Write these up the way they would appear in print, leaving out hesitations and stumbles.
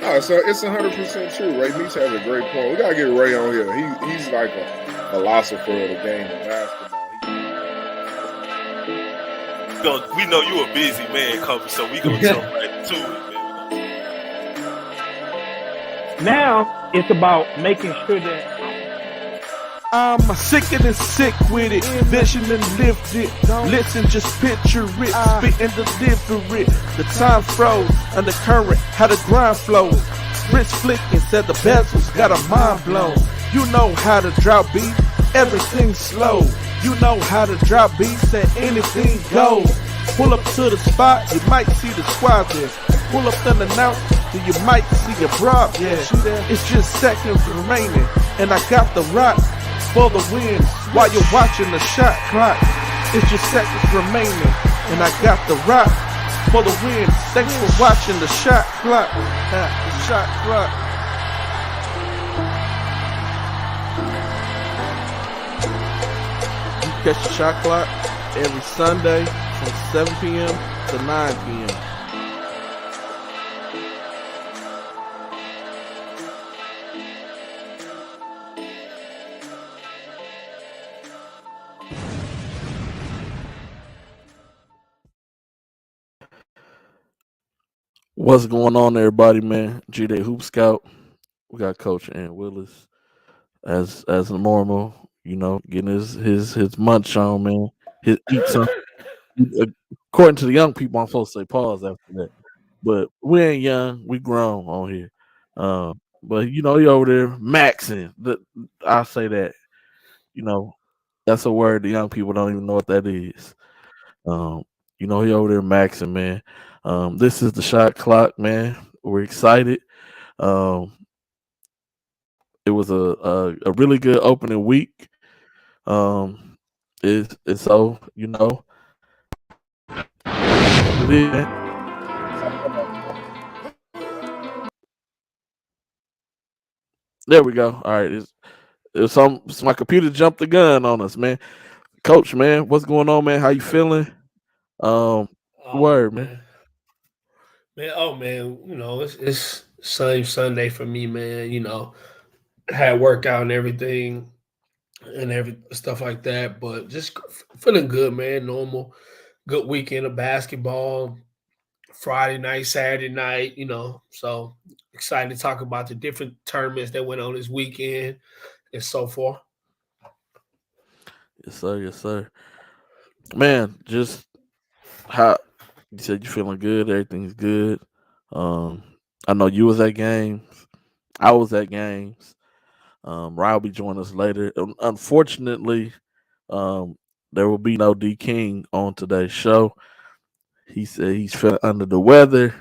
No, so it's 100% true. Ray Meach has a great point. We gotta get Ray on here. He's like a philosopher of the game of basketball. We know you a busy man, Kobe, so we gonna jump right to it, man. Now it's about making sure that I'm sick and sick with it, vision and lift it. Listen, just picture it, spit and deliver it. The time froze, and the current, how the grind flows. Wrist flicking, said the bezels, got a mind blown. You know how to drop beat, everything's slow. You know how to drop beat, said anything goes. Pull up to the spot, you might see the squad there. Pull up unannounced, then you might see your broad there. It's just seconds remaining, and I got the rock for the win while you're watching the shot clock. It's just seconds remaining, and I got the rock for the win. Thanks for watching the shot clock. The shot clock. You catch the shot clock every Sunday from 7 p.m. to 9 p.m. What's going on, everybody, man? G-Day Hoop Scout. We got Coach Ant Willis as normal, you know, getting his munch on, man. His eat some. According to the young people, I'm supposed to say pause after that. But we ain't young, we grown on here. But you know, he over there maxing. I say that. You know, that's a word the young people don't even know what that is. You know, he over there maxing, man. This is the shot clock, man. We're excited. It was a really good opening week. It's so, you know. There we go. All right. It's my computer jumped the gun on us, man. Coach, man, what's going on, man? How you feeling? Word, man. Man, you know, it's same Sunday for me, man. You know, had workout and everything and every stuff like that, but just feeling good, man. Normal, good weekend of basketball. Friday night, Saturday night, you know, so excited to talk about the different tournaments that went on this weekend and so forth. Yes, sir. Yes, sir. Man, just how you said you feeling good, everything's good. I know you was at games. I was at games. Ryan will be joining us later. Unfortunately, there will be no D King on today's show. He said he's feeling under the weather.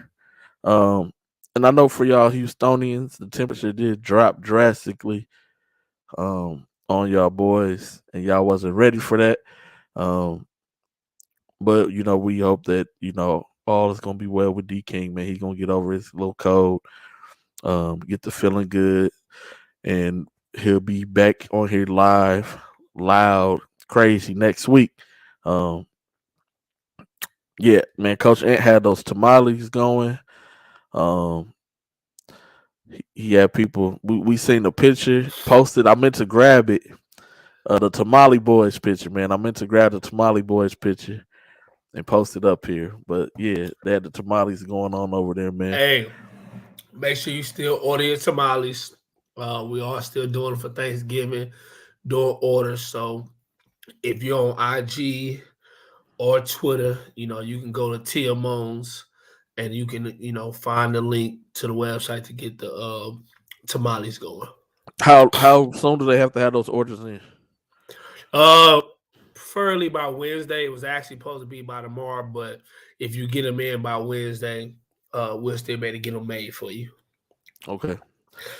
And I know for y'all Houstonians, the temperature did drop drastically on y'all boys, and y'all wasn't ready for that. But you know, we hope that, you know, all is gonna be well with D King, man. He's gonna get over his little cold, get to feeling good, and he'll be back on here live, loud, crazy next week. Yeah, man, Coach Ant had those tamales going. He had people. We seen the picture posted. I meant to grab it. The Tamale Boys picture, man. I meant to grab the Tamale Boys picture and post it up here. But yeah, they had the tamales going on over there, man. Hey, make sure you still order your tamales. We are still doing it for Thanksgiving, doing orders. So if you're on IG or Twitter, you know, you can go to Tia Moans and you can, you know, find the link to the website to get the tamales going. How soon do they have to have those orders in? Preferably by Wednesday. It was actually supposed to be by tomorrow, but if you get them in by Wednesday, we'll still be able to get them made for you. Okay.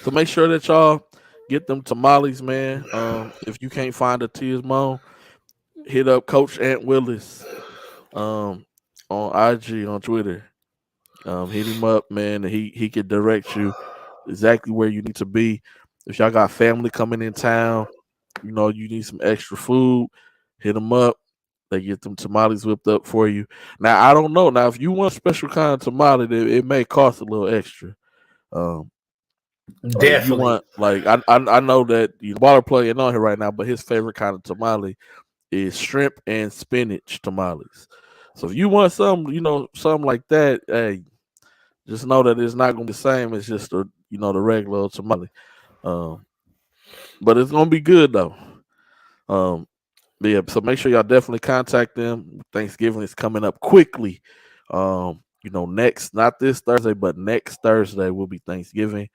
So make sure that y'all get them tamales, man. If you can't find a Tia's Mom, hit up Coach Ant Willis on IG, on Twitter. Hit him up, man, and he can direct you exactly where you need to be. If y'all got family coming in town, you know, you need some extra food, hit them up. They get them tamales whipped up for you. Now, I don't know. Now, if you want a special kind of tamale, it may cost a little extra. Um, if you Definitely. want, like, I know that you baller playing on here right now, but his favorite kind of tamale is shrimp and spinach tamales. So if you want some, something like that, hey, just know that it's not gonna be the same as just the regular tamale. Um, but it's gonna be good though. Um, yeah, so make sure y'all definitely contact them. Thanksgiving is coming up quickly. Next, not this Thursday, but next Thursday will be Thanksgiving.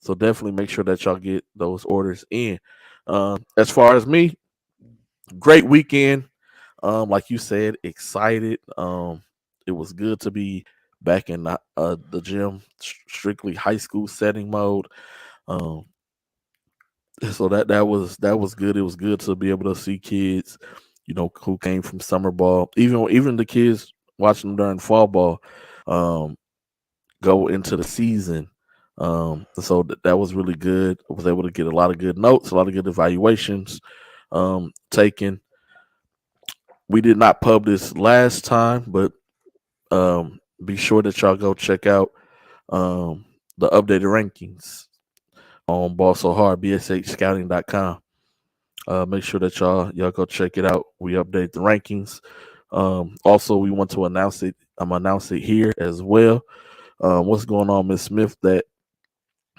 So definitely make sure that y'all get those orders in. As far as me, great weekend. Like you said, excited. It was good to be back in the gym, strictly high school setting mode. Um, so that was good. It was good to be able to see kids, who came from summer ball, even the kids watching them during fall ball, um, go into the season. So that was really good. I was able to get a lot of good notes, a lot of good evaluations taken. We did not pub this last time, but be sure that y'all go check out um, the updated rankings on Ball So Hard, bshscouting.com. Make sure that y'all go check it out. We update the rankings. Also, we want to announce it. I'm gonna announce it here as well. What's going on, Miss Smith? That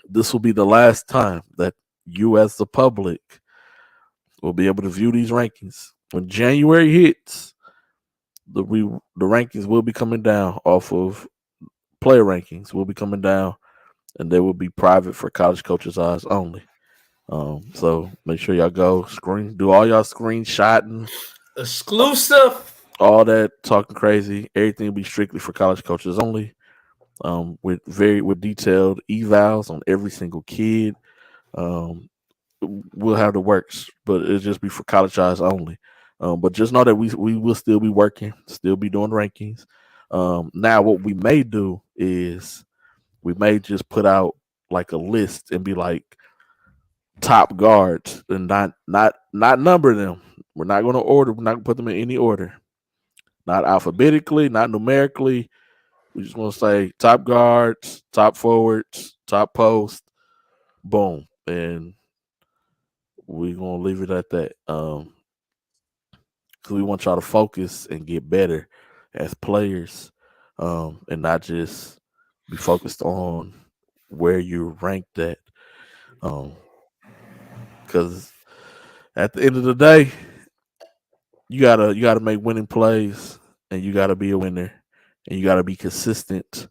this will be the last time that you, as the public, will be able to view these rankings. When January hits, the rankings will be coming down off of player rankings. Will be coming down, and they will be private for college coaches' eyes only. So make sure y'all go do all y'all screenshotting, Exclusive. all that talking crazy. Everything will be strictly for college coaches only. With detailed evals on every single kid. Um, we'll have the works, but it'll just be for college eyes only. But just know that we will still be working, still be doing rankings. Now what we may do is we may just put out like a list and be like top guards and not number them. We're not going to order. We're not going to put them in any order. Not alphabetically, not numerically. We just want to say top guards, top forwards, top post, boom, and we're gonna leave it at that. Because we want y'all to focus and get better as players, and not just be focused on where you're ranked at. Because at the end of the day, you gotta make winning plays, and you gotta be a winner, and you gotta be consistent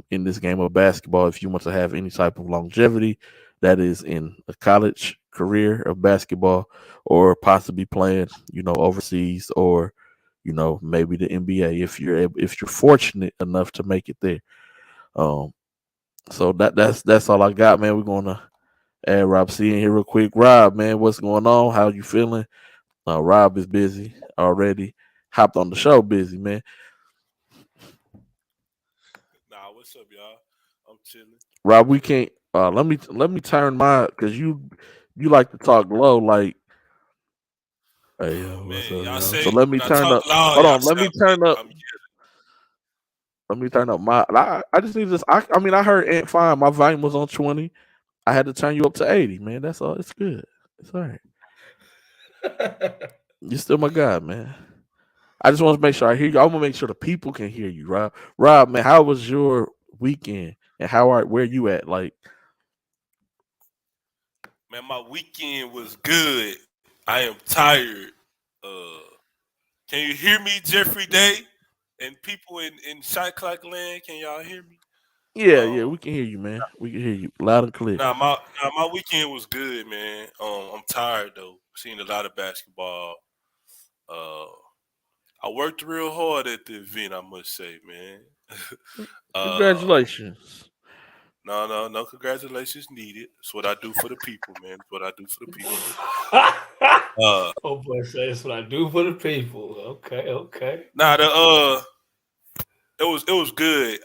in this game of basketball if you want to have any type of longevity, that is in a college career of basketball, or possibly playing, overseas, or maybe the NBA if you're fortunate enough to make it there. Um, so that's all I got, man. We're gonna add Rob C in here real quick. Rob, man, what's going on? How you feeling? Rob is busy already. Hopped on the show, busy man. Nah, what's up, y'all? I'm chilling. Rob, we can't. Let me turn my because you like to talk low, like, hey yo, Oh what's man, up, y'all yo? So say let me when I turn talk up. loud, Hold y'all on, let say me turn up. I'm Let me turn up my. I just need this. I mean, I heard Ant fine. My volume was on 20. I had to turn you up to 80, man. That's all. It's good. It's all right. You're still my guy, man. I just want to make sure I hear you. I want to make sure the people can hear you, Rob. Rob, man, how was your weekend? And where you at? Like, man. My weekend was good. I am tired. Uh, can you hear me, Jeffrey Day? And people in Shot Clock Land, can y'all hear me? yeah, Um, we can hear you, man. We can hear you loud and clear. my weekend was good, man. I'm tired though. Seen a lot of basketball. Uh, I worked real hard at the event, I must say, man. uh, Congratulations. no, congratulations needed. It's what I do for the people, man. It's what I do for the people. Uh, Oh boy, say that's what I do for the people. Okay, okay. nah, it was good.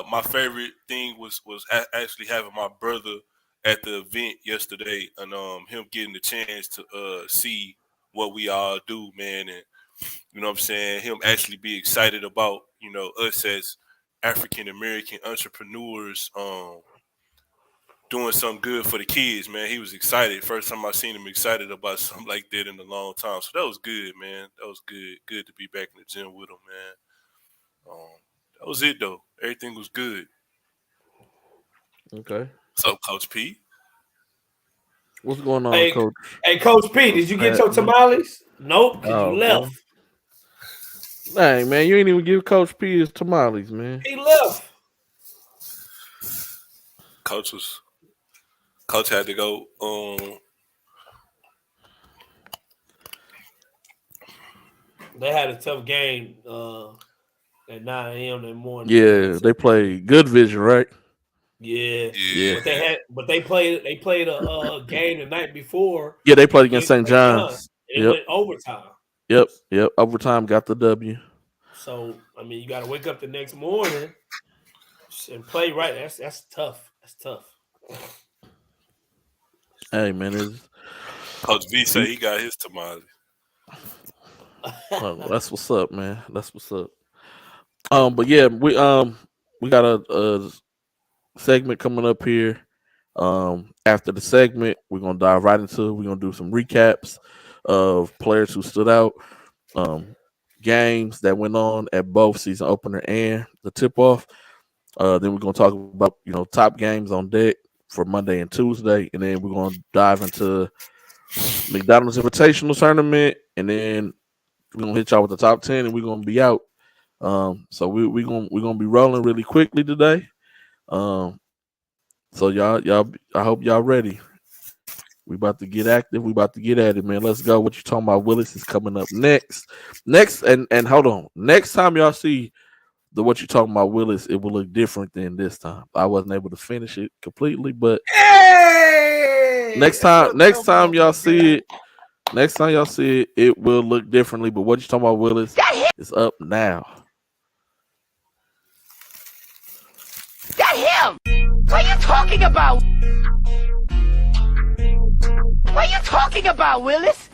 My favorite thing was actually having my brother at the event yesterday, and him getting the chance to see what we all do, man, and you know what I'm saying. Him actually be excited about us as African American entrepreneurs. doing something good for the kids, man. He was excited. First time I seen him excited about something like that in a long time. So that was good, man. That was good. Good to be back in the gym with him, man. That was it though. Everything was good. Okay. What's up, Coach P? What's going on, Hey, Coach? hey, Coach P, did you get your tamales? Nope, because you left. Man. Dang, man, you ain't even give Coach P his tamales, man. He left. Coach had to go. They had a tough game at 9 a.m. that morning. Yeah, they played Good Vision, right? Yeah. Yeah. But they played a game the night before. Yeah, they played against St. John's. And it went overtime. Yep. Overtime got the W. So I mean, you got to wake up the next morning and play right. That's tough. That's tough. Hey, man, Coach V said he got his tamale. Oh, that's what's up, man. That's what's up. But yeah, we got a segment coming up here. After the segment, we're gonna dive right into it. We're gonna do some recaps of players who stood out, games that went on at both season opener and the tip off. Then we're gonna talk about top games on deck for Monday and Tuesday, and then we're gonna dive into McDonald's Invitational Tournament, and then we're gonna hit y'all with the top 10, and we're gonna be out. So we're gonna be rolling really quickly today. So y'all, I hope y'all ready. We about to get active. We about to get at it, man. Let's go. What you talking about? Willis is coming up next. And hold on. Next time y'all see the what you talking about Willis, it will look different than this time. I wasn't able to finish it completely, but next time y'all see it, it will look differently. But what you talking about Willis is up now. That him! What are you talking about? What are you talking about, Willis?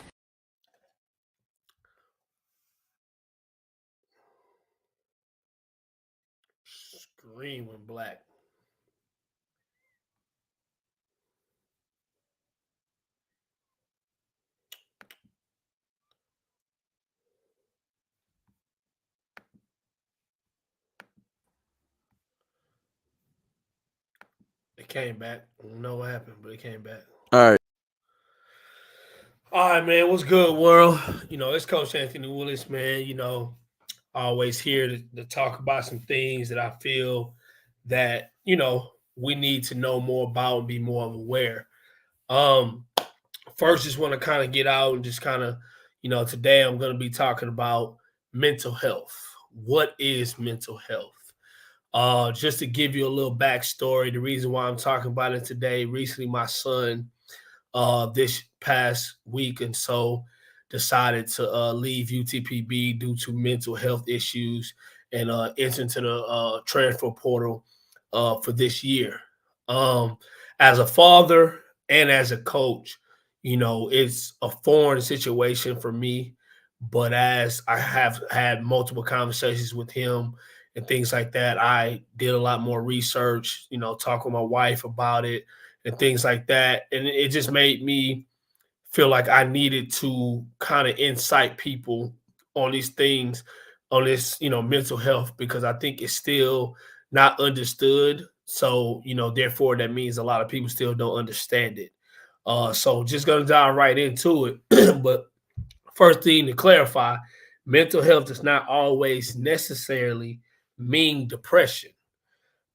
Green when black. It came back. I don't know what happened, but it came back. All right, man. What's good, world? It's Coach Anthony Willis, man. Always here to talk about some things that I feel that, we need to know more about and be more aware. First, just want to kind of get out and just kind of, today I'm going to be talking about mental health. What is mental health? Just to give you a little backstory, the reason why I'm talking about it today, recently my son, this past week and so decided to leave UTPB due to mental health issues and enter into the transfer portal for this year. As a father and as a coach, it's a foreign situation for me, but as I have had multiple conversations with him and things like that, I did a lot more research, talk with my wife about it and things like that. And it just made me feel like I needed to kind of incite people on these things, on this, mental health, because I think it's still not understood. So, therefore that means a lot of people still don't understand it. So just going to dive right into it. But first thing to clarify, mental health does not always necessarily mean depression,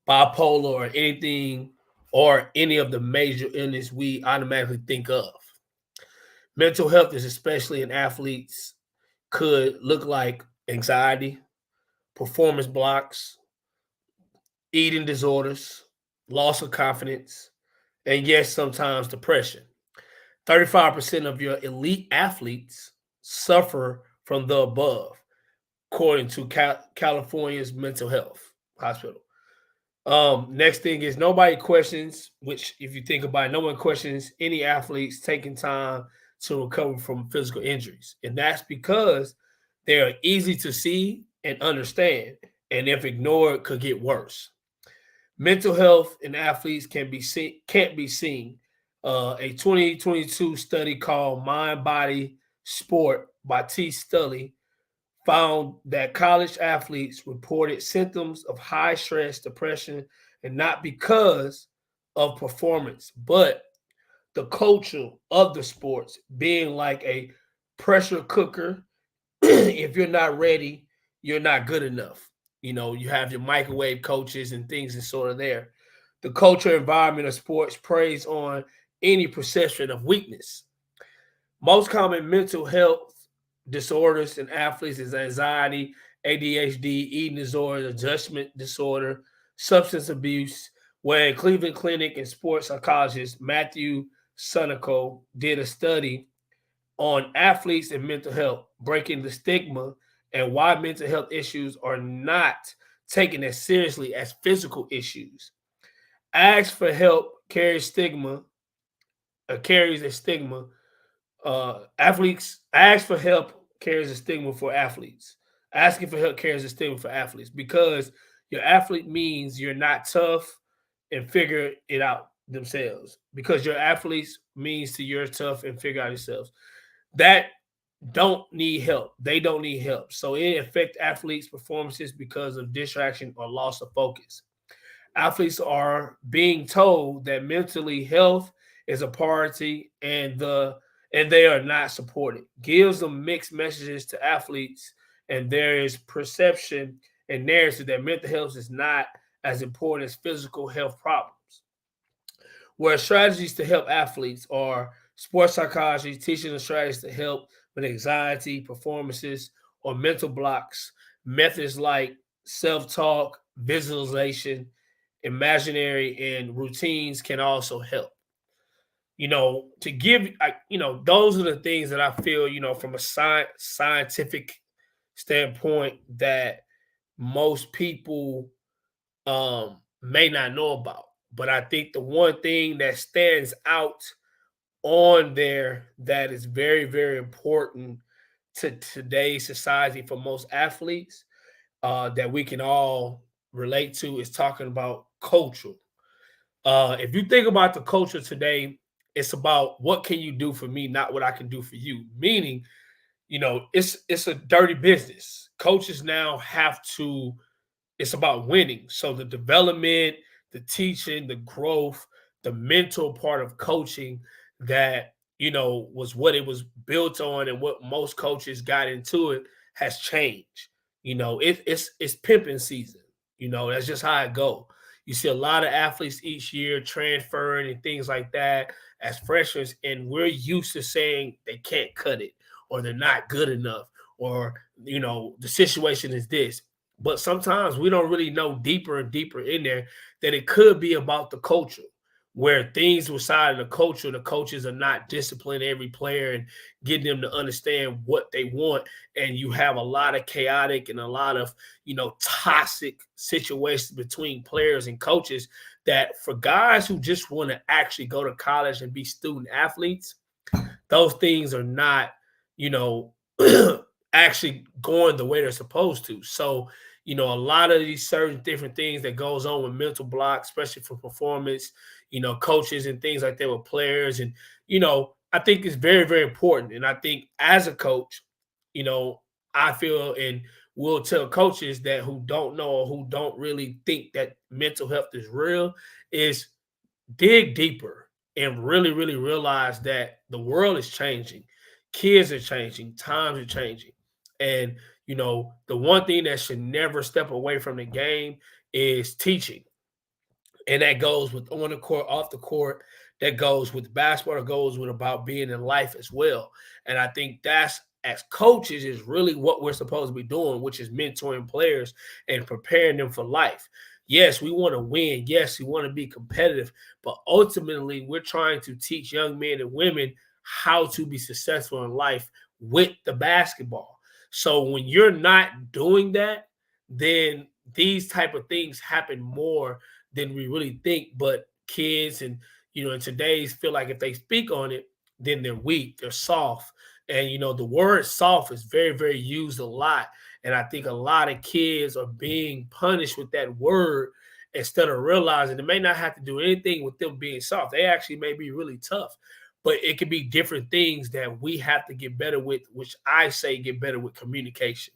bipolar, or anything, or any of the major illness we automatically think of. Mental health is, especially in athletes, could look like anxiety, performance blocks, eating disorders, loss of confidence, and yes, sometimes depression. 35% of your elite athletes suffer from the above, according to California's mental health hospital. Next thing is nobody questions, which if you think about it, no one questions any athletes taking time to recover from physical injuries. And that's because they are easy to see and understand. And if ignored, could get worse. Mental health in athletes can't be seen. A 2022 study called Mind Body Sport by T. Stully found that college athletes reported symptoms of high stress, depression, and not because of performance, but the culture of the sports being like a pressure cooker. If you're not ready, you're not good enough. You have your microwave coaches and things and sort of there. The culture environment of sports preys on any perception of weakness. Most common mental health disorders in athletes is anxiety, ADHD, eating disorder, adjustment disorder, substance abuse. When Cleveland Clinic and sports psychologist Matthew Sunico did a study on athletes and mental health, breaking the stigma and why mental health issues are not taken as seriously as physical issues. Ask for help carries a stigma. Athletes ask for help carries a stigma for athletes. Asking for help carries a stigma for athletes because your athlete means you're not tough and figure it out themselves. Because your athletes means to you're tough and figure out yourselves. That don't need help. They don't need help. So it affects athletes' performances because of distraction or loss of focus. Athletes are being told that mentally health is a priority and they are not supported. Gives them mixed messages to athletes, and there is perception and narrative that mental health is not as important as physical health problems. Where strategies to help athletes are sports psychology, teaching the strategies to help with anxiety, performances, or mental blocks. Methods like self-talk, visualization, imaginary, and routines can also help. To give, those are the things that I feel, from a scientific standpoint that most people may not know about. But I think the one thing that stands out on there that is very, very important to today's society for most athletes that we can all relate to is talking about culture. If you think about the culture today, it's about what can you do for me, not what I can do for you. Meaning, it's a dirty business. Coaches now have to it's about winning. So the development, the teaching, the growth, the mental part of coaching that, was what it was built on and what most coaches got into it has changed. It's pimping season. That's just how it go. You see a lot of athletes each year transferring and things like that as freshmen, and we're used to saying they can't cut it or they're not good enough or, the situation is this. But sometimes we don't really know deeper and deeper in there that it could be about the culture where things inside of the culture, the coaches are not disciplining every player and getting them to understand what they want. And you have a lot of chaotic and a lot of, toxic situations between players and coaches that for guys who just want to actually go to college and be student athletes, those things are not, actually going the way they're supposed to. So, a lot of these certain different things that goes on with mental blocks, especially for performance, coaches and things like that with players. And, I think it's very, very important. And I think as a coach, I feel and will tell coaches that who don't know or who don't really think that mental health is real is dig deeper and really, really realize that the world is changing. Kids are changing. Times are changing. And, the one thing that should never step away from the game is teaching. And that goes with on the court, off the court, that goes with basketball, that goes with about being in life as well. And I think that's as coaches is really what we're supposed to be doing, which is mentoring players and preparing them for life. Yes, we want to win. Yes, we want to be competitive. But ultimately, we're trying to teach young men and women how to be successful in life with the basketball. So when you're not doing that, then these type of things happen more than we really think. But kids and, in today's feel like if they speak on it, then they're weak, they're soft. And, the word soft is very, very used a lot. And I think a lot of kids are being punished with that word. instead of realizing it may not have to do anything with them being soft. They actually may be really tough, but it could be different things that we have to get better with, which I say get better with communication,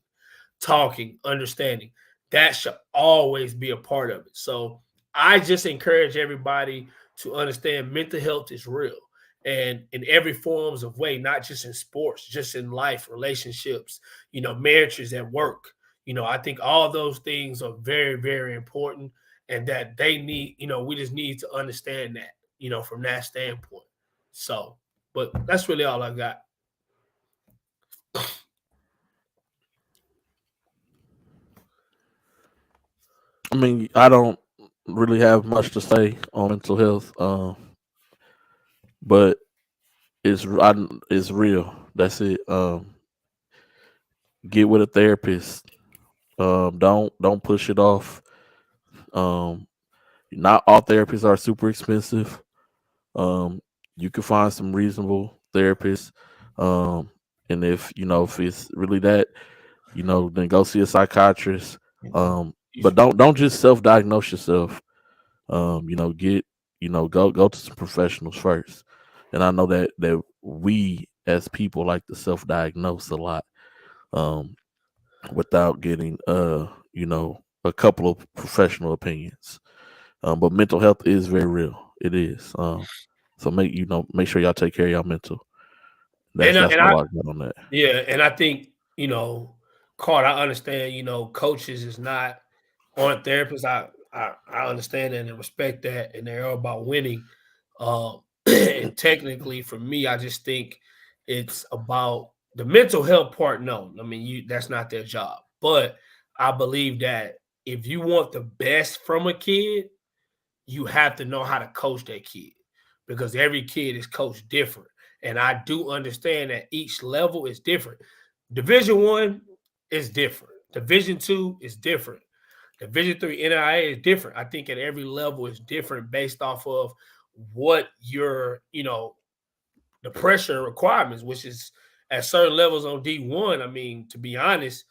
talking, understanding. That should always be a part of it. So I just encourage everybody to understand mental health is real and in every forms of way, not just in sports, just in life, relationships, marriages at work. I think all those things are very, very important and that they need, we just need to understand that, from that standpoint. So, but that's really all I got. I mean, I don't really have much to say on mental health, but it's real. That's it. Get with a therapist. Don't push it off. Um, Not all therapists are super expensive. Um, you can find some reasonable therapists. Um, and if it's really that, then go see a psychiatrist. But don't just self-diagnose yourself. Get go to some professionals first. And I know that we as people like to self-diagnose a lot, um, without getting a couple of professional opinions. But mental health is very real. It is. So make sure y'all take care of y'all mental. And That's all I got on that. yeah, and I think, Carter, I understand, coaches is not on therapists. I understand that and respect that, and they're all about winning. And technically, for me, I just think it's about the mental health part. No, I mean, that's not their job. But I believe that if you want the best from a kid, you have to know how to coach that kid because every kid is coached different. And I do understand that each level is different. Division 1 is different. Division 2 is different. Division 3 NIA is different. I think at every level is different based off of what your, the pressure and requirements, which is at certain levels on D1. I mean, to be honest,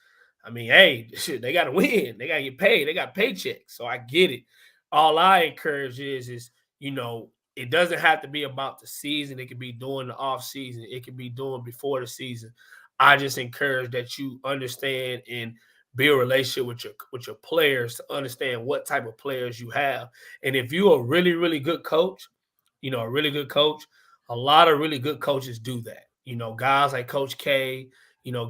hey, shit, they got to win. They got to get paid. They got paychecks. So I get it. All I encourage is, it doesn't have to be about the season. It could be during the off season. It could be doing before the season. I just encourage that you understand and build a relationship with your players to understand what type of players you have. And if you're a really, really good coach, a really good coach, a lot of really good coaches do that. Guys like Coach K,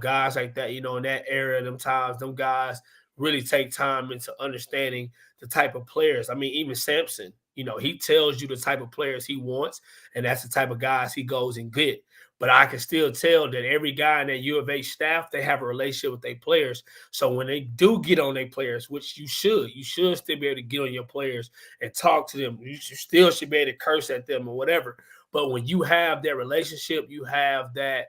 guys like that, in that era, them times, them guys really take time into understanding the type of players. I mean, even Sampson, he tells you the type of players he wants, and that's the type of guys he goes and get. But I can still tell that every guy in that U of H staff, they have a relationship with their players. So when they do get on their players, which you should still be able to get on your players and talk to them. You still should be able to curse at them or whatever. But when you have that relationship, you have that,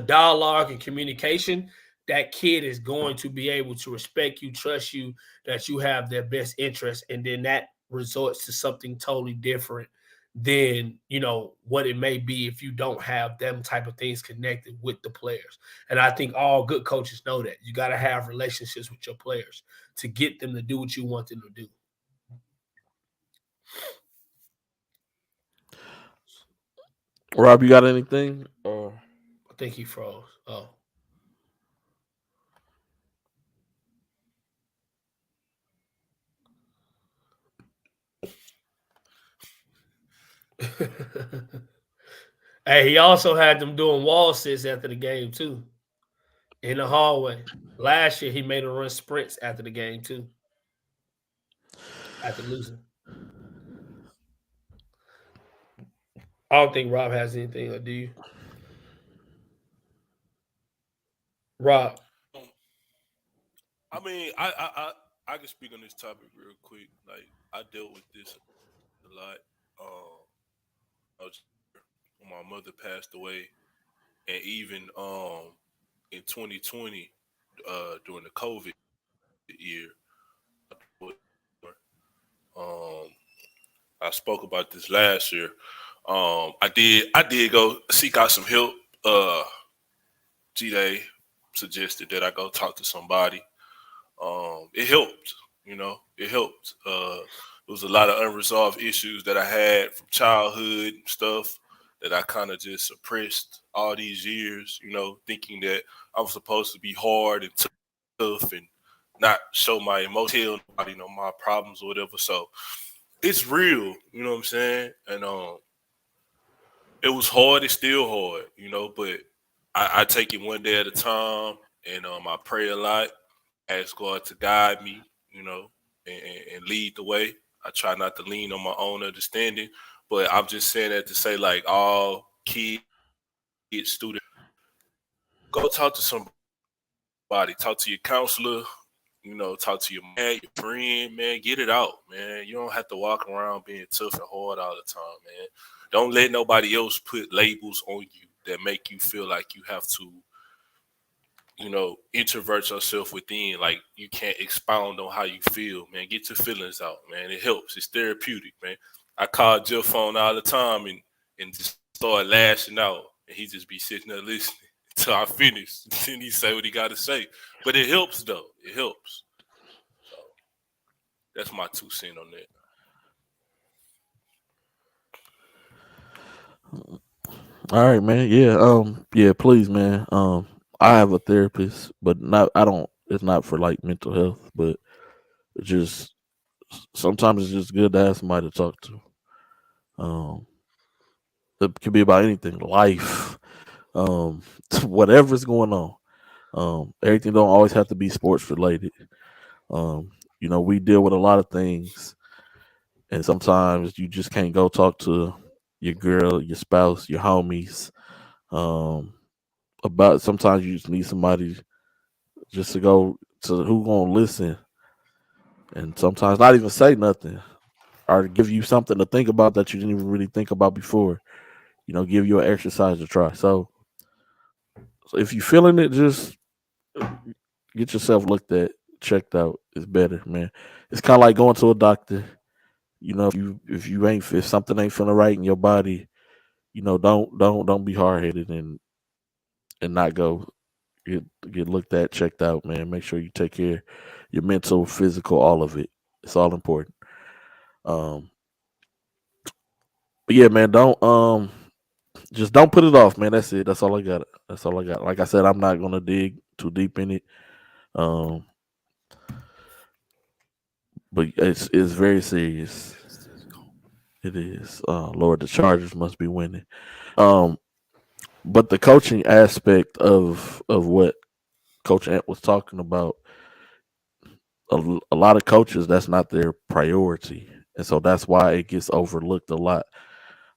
dialogue and communication, that kid is going to be able to respect you, trust you, that you have their best interest. And then that resorts to something totally different than, what it may be if you don't have them type of things connected with the players. And I think all good coaches know that. You got to have relationships with your players to get them to do what you want them to do. Rob, you got anything? I think he froze. Oh. Hey, he also had them doing wall sits after the game too, in the hallway. Last year, he made them run sprints after the game too, after losing. I don't think Rob has anything, or do you? Rob. I mean, I can speak on this topic real quick. Like I dealt with this a lot. When my mother passed away, and even in 2020, during the COVID year, um, I spoke about this last year. I did go seek out some help. G Day suggested that I go talk to somebody. It helped. You know, it helped. There was a lot of unresolved issues that I had from childhood and stuff that I kind of just suppressed all these years. You know, thinking that I was supposed to be hard and tough and not show my emotion, tell nobody, my problems or whatever. So it's real. You know what I'm saying? And it was hard. It's still hard. But I take it one day at a time, and I pray a lot, ask God to guide me, and lead the way. I try not to lean on my own understanding, but I'm just saying that to say, like, all kids, students, go talk to somebody, talk to your counselor, talk to your man, your friend, man, get it out, man. You don't have to walk around being tough and hard all the time, man. Don't let nobody else put labels on you that make you feel like you have to introvert yourself within. Like, you can't expound on how you feel, man. Get your feelings out, man. It helps. It's therapeutic, man. I call Jeff phone all the time and just start lashing out, and he just be sitting there listening until I finish. Then he say what he got to say. But it helps, though. It helps. So that's my 2 cents on that. All right, man. Yeah, please, man. I have a therapist, but it's not for like mental health, but it's just sometimes it's just good to have somebody to talk to. Um, it could be about anything, life, um, whatever's going on. Everything don't always have to be sports related. We deal with a lot of things, and sometimes you just can't go talk to your girl, your spouse, your homies. Um, about sometimes you just need somebody just to go to who gonna listen, and sometimes not even say nothing or give you something to think about that you didn't even really think about before. Give you an exercise to try. So if you feeling it, just get yourself looked at, checked out. It's better, man. It's kind of like going to a doctor. If something ain't feeling right in your body, don't be hard headed and not go get looked at, checked out, man. Make sure you take care of your mental, physical, all of it. It's all important. Um, but yeah, man, don't just don't put it off, man. That's it. That's all I got. That's all I got. Like I said, I'm not gonna dig too deep in it. Um, but it's very serious. It is. Lord, the Chargers must be winning. Um, but the coaching aspect of what Coach Ant was talking about, a lot of coaches, that's not their priority, and so that's why it gets overlooked a lot.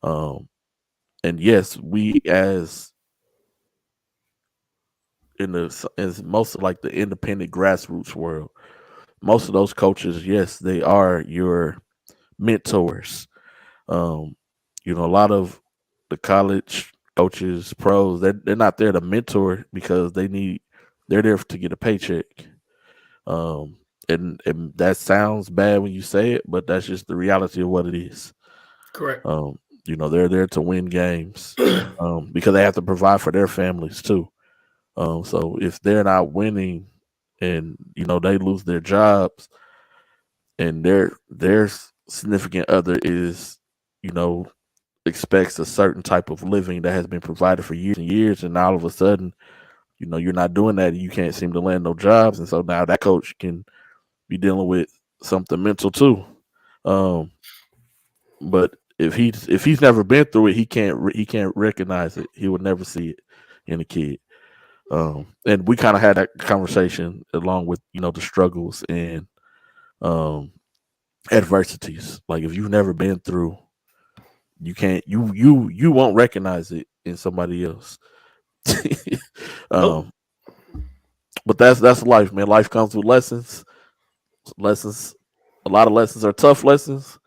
Um, and yes, we as most of like the independent grassroots world, most of those coaches, yes, they are your mentors. Um, a lot of the college coaches, pros, they're not there to mentor because they're there to get a paycheck. Um, and that sounds bad when you say it, but that's just the reality of what it is. Correct. They're there to win games, because they have to provide for their families too. So if they're not winning and they lose their jobs and their significant other is, you know, expects a certain type of living that has been provided for years and years, and all of a sudden, you're not doing that and you can't seem to land no jobs. And so now that coach can be dealing with something mental too. Um, but if he's never been through it, he can't recognize it. He would never see it in a kid. And we kind of had that conversation along with the struggles and um, adversities. Like if you've never been through, you can't you won't recognize it in somebody else. Nope. um, but that's life, man. Life comes with lessons. Lessons. A lot of lessons are tough lessons,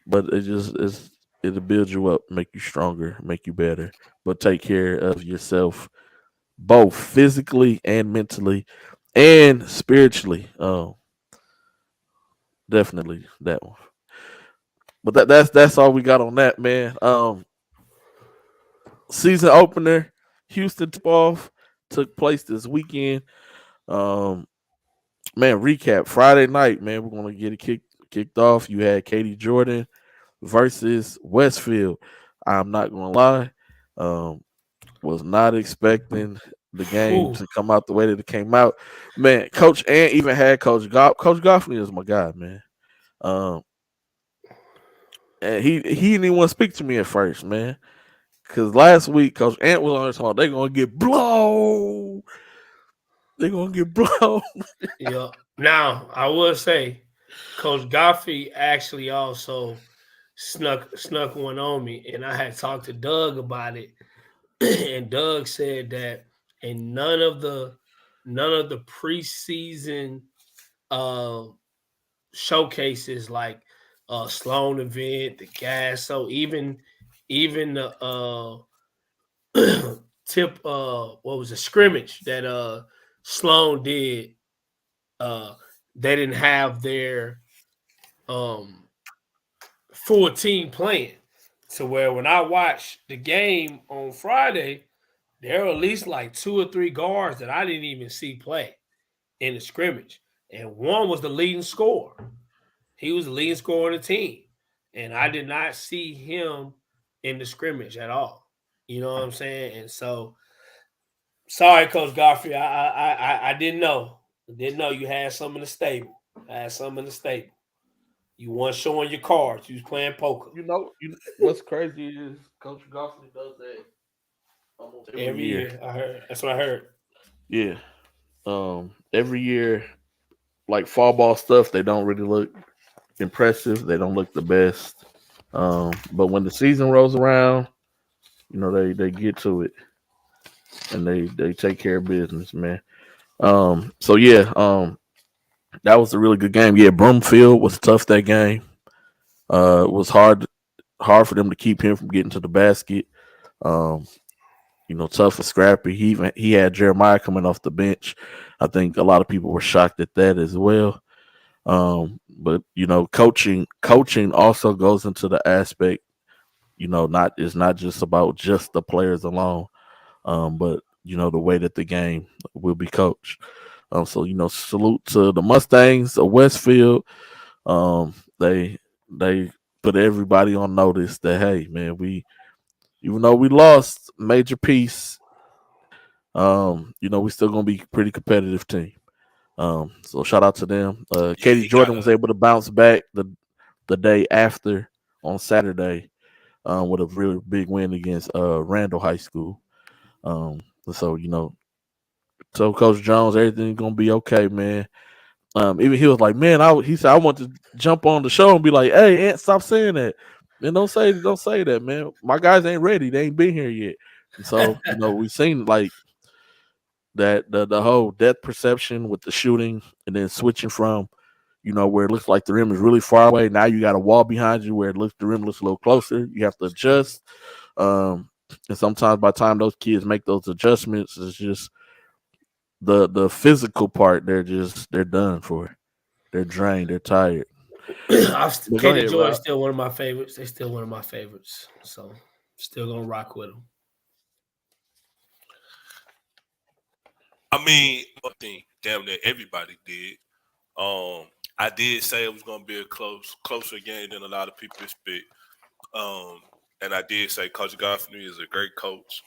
but it'll build you up, make you stronger, make you better. But take care of yourself, both physically and mentally, and spiritually. Definitely that one. But that's all we got on that, man. Season opener, Houston tip off took place this weekend. Um, man, recap Friday night, man. We're gonna get it kicked off. You had Katie Jordan versus Westfield. I'm not gonna lie, um, was not expecting the game Whew. to come out the way that it came out. Man, Coach Ant even had Coach Goffney is my guy, man. Um, and he didn't even want to speak to me at first, man. Cause last week Coach Ant was on his phone. They're gonna get blown. They're gonna get blown. Yeah. Now I will say, Coach Goffey actually also snuck one on me, and I had talked to Doug about it, and Doug said that in none of the preseason uh, showcases like Sloan event, the gas, so even the tip what was a scrimmage that Sloan did, uh they didn't have their um full team playing. To where when I watched the game on Friday, there were at least like two or three guards that I didn't even see play in the scrimmage. And one was the leading scorer. He was the leading scorer on the team. And I did not see him in the scrimmage at all. You know what I'm saying? And so sorry, Coach Godfrey. I didn't know. I didn't know you had some in the stable. You weren't showing your cards. You was playing poker What's crazy is Coach Goffney does that almost every every year. year. I heard. That's what I heard. Yeah. Every year, like fall ball stuff, they don't really look impressive. They don't look the best. But when the season rolls around, they get to it and they take care of business, man. So yeah, that was a really good game. Yeah, Broomfield was tough that game. It was hard for them to keep him from getting to the basket. Um, tough and scrappy. He had Jeremiah coming off the bench. I think a lot of people were shocked at that as well. But coaching also goes into the aspect. Not it's not just about just the players alone. But the way that the game will be coached. So salute to the Mustangs of Westfield. They put everybody on notice that hey man, even though we lost major piece, we still gonna be pretty competitive team. So shout out to them. Yeah, Katie he got Jordan a was able to bounce back the day after on Saturday with a really big win against Randall High School. Um, so so Coach Jones, everything's gonna be okay, man. Even he was like, man, he said I want to jump on the show and be like, hey, Ant, stop saying that. Man, don't say that, man. My guys ain't ready. They ain't been here yet. And so, we seen like that the whole depth perception with the shooting and then switching from, where it looks like the rim is really far away. Now you got a wall behind you where the rim looks a little closer. You have to adjust. And sometimes by the time those kids make those adjustments, it's just the physical part. They're done for. They're drained. They're tired. But go Katie ahead, Jordan's Rob. still one of my favorites. They're still one of my favorites. So still gonna rock with them. I mean, I think damn near everybody did. I did say it was gonna be a closer game than a lot of people expect. And I did say Coach Goffney is a great coach.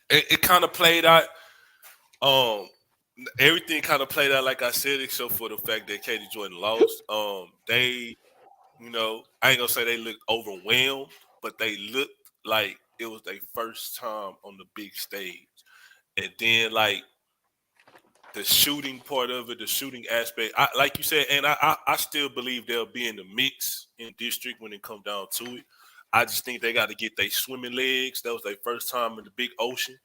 It kind of played out. Um, Everything kind of played out like I said, except for the fact that Katie Jordan lost. I ain't gonna say they looked overwhelmed, but they looked like it was their first time on the big stage. And then like the shooting part of it, the shooting aspect, like you said, and I still believe they'll be in the mix in district when it comes down to it. I just think they got to get their swimming legs. That was their first time in the big ocean.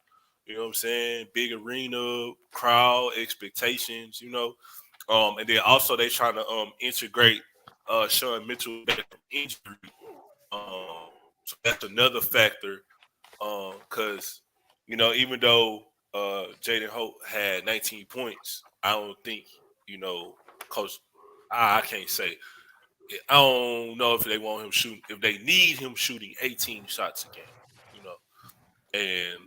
You know what I'm saying? Big arena, crowd, expectations. And then also they trying to integrate Sean Mitchell back from injury. So that's another factor. Because even though Jaden Hope had 19 points, I don't think Coach. I can't say. I don't know if they want him shooting. If they need him shooting 18 shots a game, and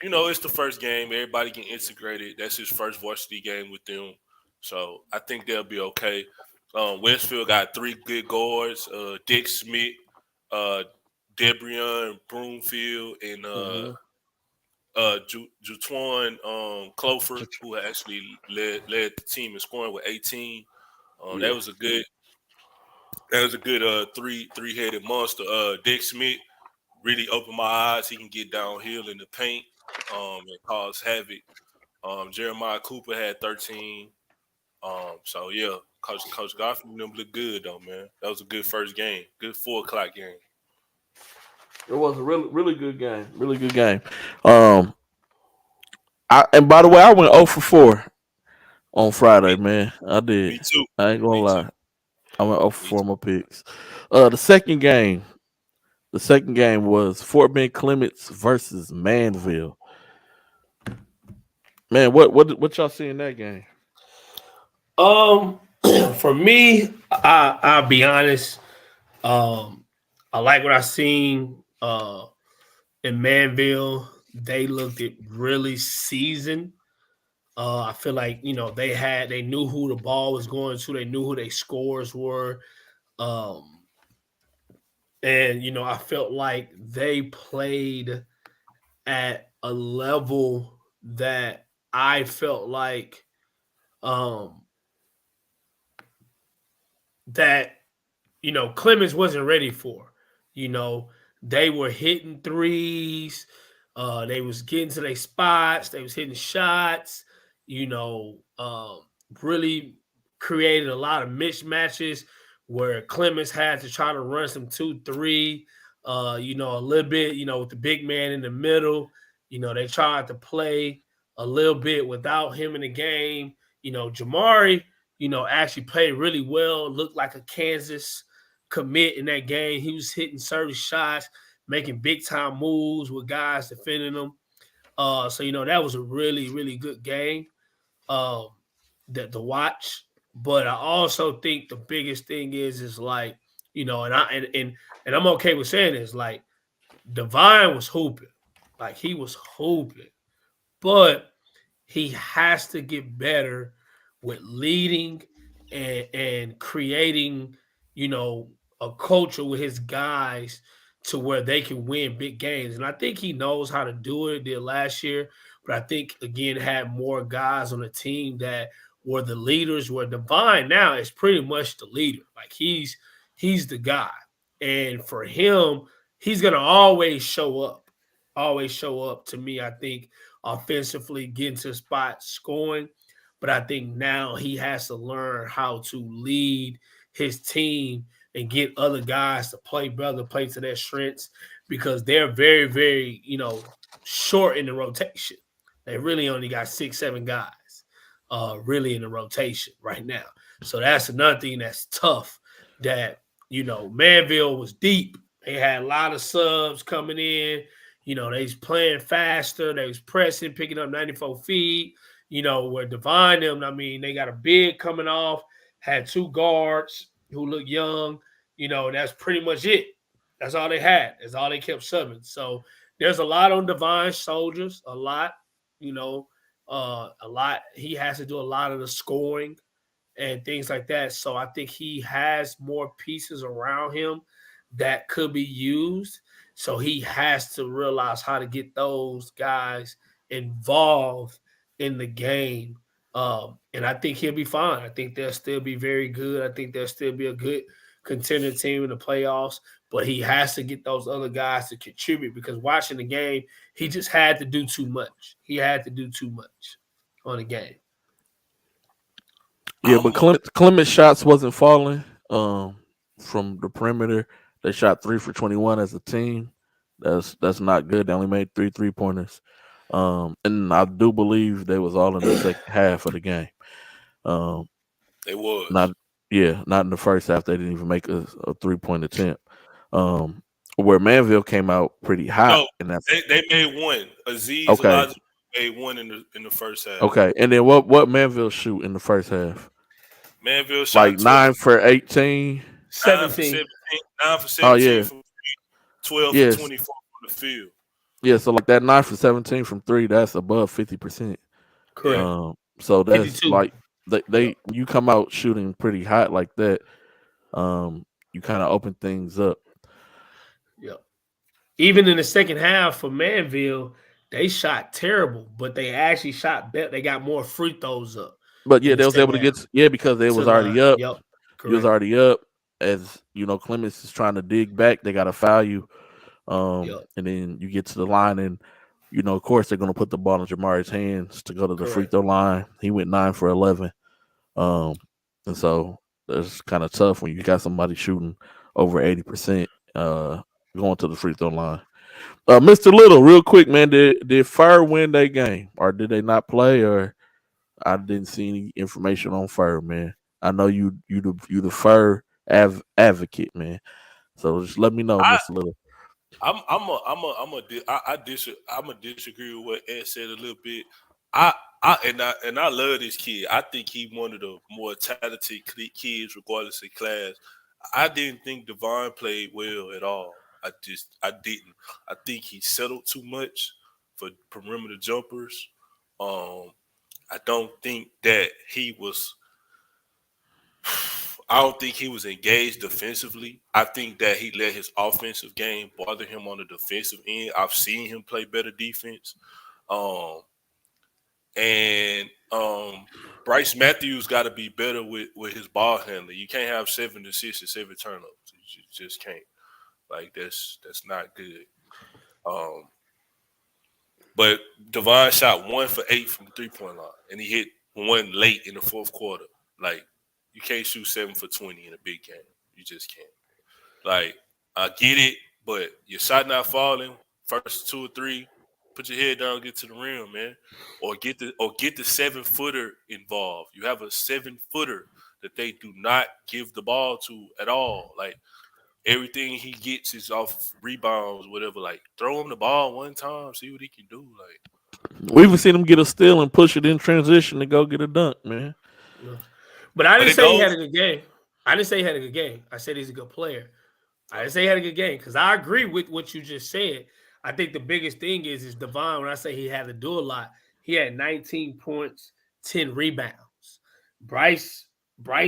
it's the first game. Everybody get integrated. That's his first varsity game with them. So I think they'll be okay. Westfield got three good guards: Dick Smith, uh, Debrion Broomfield, and Mhm. Jutuan Clofer, who actually led the team in scoring with 18. Yeah. That was a good three headed monster. Dick Smith really opened my eyes. He can get downhill in the paint and cause havoc. Jeremiah Cooper had 13. So yeah, Coach Godfrey and them look good though, man. That was a good first game. Good 4 o'clock game. It was a really good game. Really good game. Um, and by the way, I went 0 for 4 on Friday, Me, man. I me did. too. I ain't gonna Me too. lie. I went 0 for Me 4 too. on my picks. The second game. The second game was Fort Bend Clements versus Manville. Man, what y'all see in that game? Um, for me, I'll be honest. I like what I seen in Manville. They looked it really seasoned. I feel like they knew who the ball was going to. They knew who their scores were. Um, and I felt like they played at a level that I felt like um, that Clemens wasn't ready for. You know, they were hitting threes. They was getting to their spots. They was hitting shots. You know, really created a lot of mismatches where Clemens had to try to run some 2-3. A little bit. With the big man in the middle. They tried to play a little bit without him in the game. Jamari actually played really well. Looked like a Kansas commit in that game. He was hitting certain shots, making big time moves with guys defending him. So that was a really, really good game um, that to watch. But I also think the biggest thing is like, and I'm okay with saying this, like Divine was hooping. Like he was hooping. But he has to get better with leading and creating, a culture with his guys to where they can win big games. And I think he knows how to do it. Did last year, but I think again had more guys on the team that were the leaders. Where Divine now is pretty much the leader. Like he's the guy, and for him, he's gonna always show up. Always show up to me. I think offensively, getting to the spot, scoring. But I think now he has to learn how to lead his team and get other guys to play better, play to their strengths because they're very, very, short in the rotation. They really only got 6, 7 guys really in the rotation right now. So that's another thing that's tough that, Manville was deep. They had a lot of subs coming in. They was playing faster. They was pressing, picking up 94 feet. Where Divine them, I mean, they got a big coming off, had 2 guards who look young. That's pretty much it. That's all they had. That's all they kept subbing. So there's a lot on Divine Soldiers, a lot, a lot. He has to do a lot of the scoring and things like that. So I think he has more pieces around him that could be used. So he has to realize how to get those guys involved in the game. And I think he'll be fine. I think they'll still be very good. I think they'll still be a good contender team in the playoffs. But he has to get those other guys to contribute because watching the game, he just had to do too much. He had to do too much on the game. Yeah, but Clemens shots wasn't falling from the perimeter. They shot 3 for 21 as a team. That's not good. They only made 3 3-pointers. And I do believe they was all in the second half of the game. It was. Not in the first half. They didn't even make a 3-point attempt. Where Manville came out pretty hot, No, and that's they made one. Aziz okay. Elijah made one in the first half. Okay, and then what Manville shoot in the first half? Manville shot Like 9 for 18. 17. 9 for Oh 17 yeah, from 12 for yes, 24 from the field. Yeah, so like that 9 for 17 from 3, that's above 50%. Correct. So that's 52. like they Yep. you come out shooting pretty hot like that. You kind of open things up. Yep. Even in the second half for Manville, they shot terrible, but they actually shot better. They got more free throws up But yeah, in the they was able second to half get because they to was the already line. up. Yep. You was Correct. already up. As you know, Clemens is trying to dig back. They got to foul you. Yep. And then you get to the line, and of course, they're going to put the ball in Jamari's hands to go to the free Correct. throw line. He went 9 for 11. And so it's kind of tough when you got somebody shooting over 80%, going to the free throw line. Mr. Little, real quick, man, did Fire win that game, or did they not play, or I didn't see any information on Fire, man. I know you the Fire advocate, man. So just let me know, I Mr. Little. I'm a disagree with what Ed said a little bit. I love this kid. I think he one of the more talented kids, regardless of class. I didn't think Devon played well at all. I didn't. I think he settled too much for perimeter jumpers. Um, I don't think that he was. I don't think he was engaged defensively. I think that he let his offensive game bother him on the defensive end. I've seen him play better defense. Um, and Bryce Matthews got to be better with his ball handling. You can't have 7 assists and 7 turnovers. You just can't. Like that's not good. Um, but Devon shot 1 for 8 from the 3-point line, and he hit one late in the fourth quarter. Like you can't shoot 7 for 20 in a big game. You just can't. Like I get it, but your shot not falling. First 2 or 3, put your head down, get to the rim, man, or get the 7-footer involved. You have a 7-footer that they do not give the ball to at all. Like everything he gets is off rebounds, whatever. Like throw him the ball one time, see what he can do. Like, We even seen him get a steal and push it in transition to go get a dunk, man. No. But I but didn't it say he goes. had a good game. I didn't say he had a good game. I said he's a good player. I didn't say he had a good game because I agree with what you just said. I think the biggest thing is Devon. When I say he had to do a lot, he had 19 points, 10 rebounds. Bryce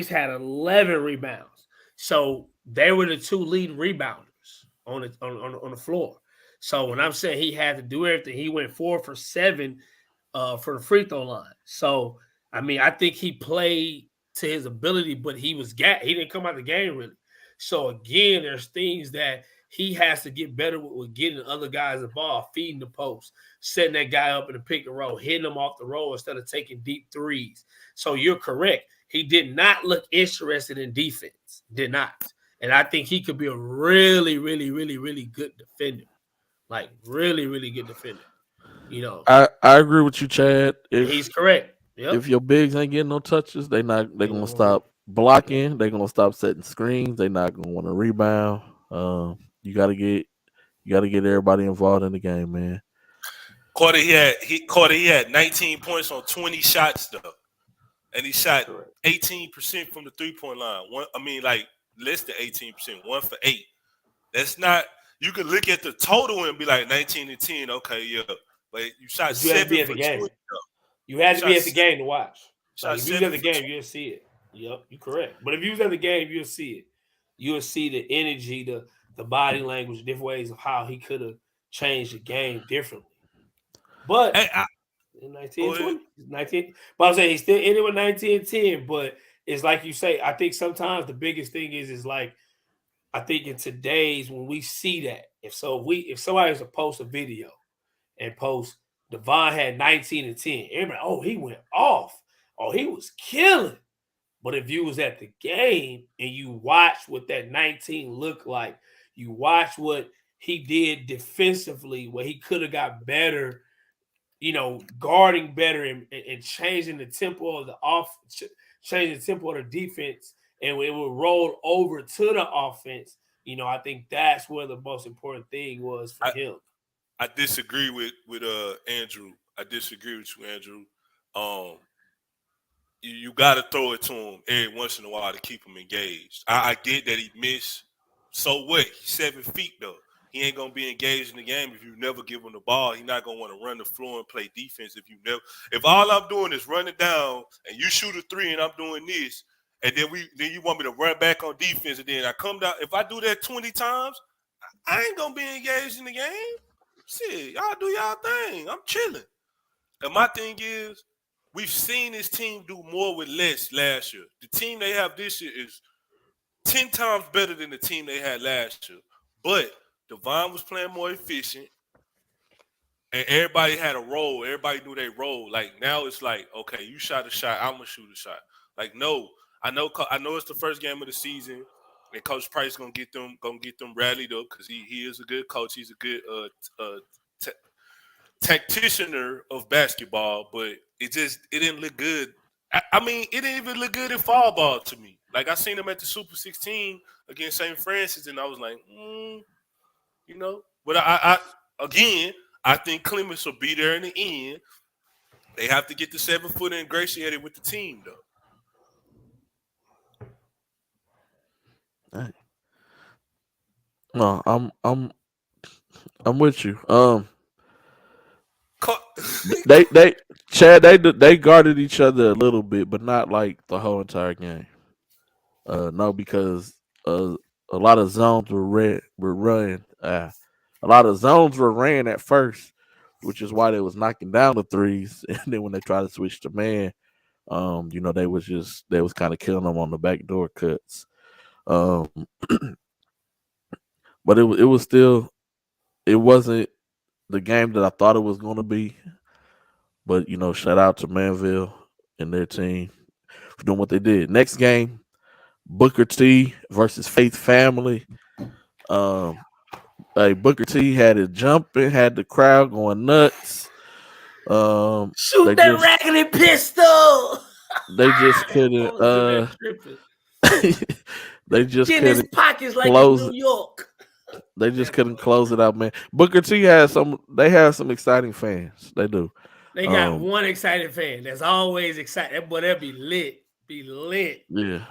had 11 rebounds. So they were the two leading rebounders on the floor. So when I'm saying he had to do everything, he went 4 for 7 for the free throw line. So I mean, I think he played to his ability, but he didn't come out the game really. So again, there's things that he has to get better with getting other guys the ball, feeding the post, setting that guy up in the pick and roll, hitting him off the roll instead of taking deep threes. So you're correct. He did not look interested in defense. Did not. And I think he could be a really, really, really, really good defender. Like really, really good defender. I agree with you, Chad. He's correct. If Yep. your bigs ain't getting no touches, they're gonna stop blocking. They're gonna stop setting screens. They're not gonna want to rebound. You gotta get everybody involved in the game, man. Carter, he had 19 points on 20 shots though, and he shot 18% from the 3-point line. Like less than 18%, 1 for 8. That's not. You can look at the total and be like 19 and 10. Okay, yeah, but you shot But you had to 7 be at for the game. 20. You had to Shot be at the seven, game to watch. Like shot if you was at 7 the for game, 20. you'll see it. Yep, you're correct. But if you was at the game, you'll see it. You'll see the energy, the body language, different ways of how he could have changed the game differently. But Hey, in go ahead. 19, but I'm saying he's still in it with 19 and 10. But it's like you say, I think sometimes the biggest thing is like I think in today's when we see that, if somebody was to post a video and post Devon had 19 and 10, everybody, oh, he went off. Oh, he was killing. But if you was at the game and you watch what that 19 looked like, you watch what he did defensively, what he could have got better, guarding better and changing the tempo of changing the tempo of the defense, and it would roll over to the offense. I think that's where the most important thing was for him. I disagree with Andrew. I disagree with you, Andrew. You got to throw it to him every once in a while to keep him engaged. I get that he missed. So what? He's 7 feet though. he ain't gonna be engaged in the game if you never give him the ball. He's not gonna want to run the floor and play defense if you never. If all I'm doing is running down and you shoot a three and I'm doing this, and then you want me to run back on defense and then I come down. If I do that 20 times, I ain't gonna be engaged in the game. Shit, y'all do y'all thing. I'm chilling. And my thing is, we've seen this team do more with less last year. The team they have this year is 10 times better than the team they had last year. But Devon was playing more efficient, and everybody had a role. Everybody knew their role. Like now, it's like, okay, you shot a shot, I'm gonna shoot a shot. Like no, I know it's the first game of the season, and Coach Price gonna get them rallied up because he is a good coach. He's a good tacticianer of basketball, but it didn't look good. I mean, it didn't even look good in fall ball to me. Like I seen him at the Super 16 against St. Francis, and I was like, you know. But I think Clemens will be there in the end. They have to get the 7-footer ingratiated with the team, though. No, I'm with you. They guarded each other a little bit, but not like the whole entire game. No, because a lot of zones were run. A lot of zones were ran at first, which is why they was knocking down the threes, and then when they tried to switch to man, they was kind of killing them on the backdoor cuts. But it wasn't the game that I thought it was going to be. But shout out to Manville and their team for doing what they did. Next game, Booker T versus Faith Family. Booker T had it jumping, had the crowd going nuts. Shoot that raggedy pistol. They just couldn't. They just get couldn't his pockets like close in New York. They just couldn't close it out, man. Booker T has some. They have some exciting fans. They do. They got one excited fan that's always excited. That boy, that be lit. Be lit. Yeah.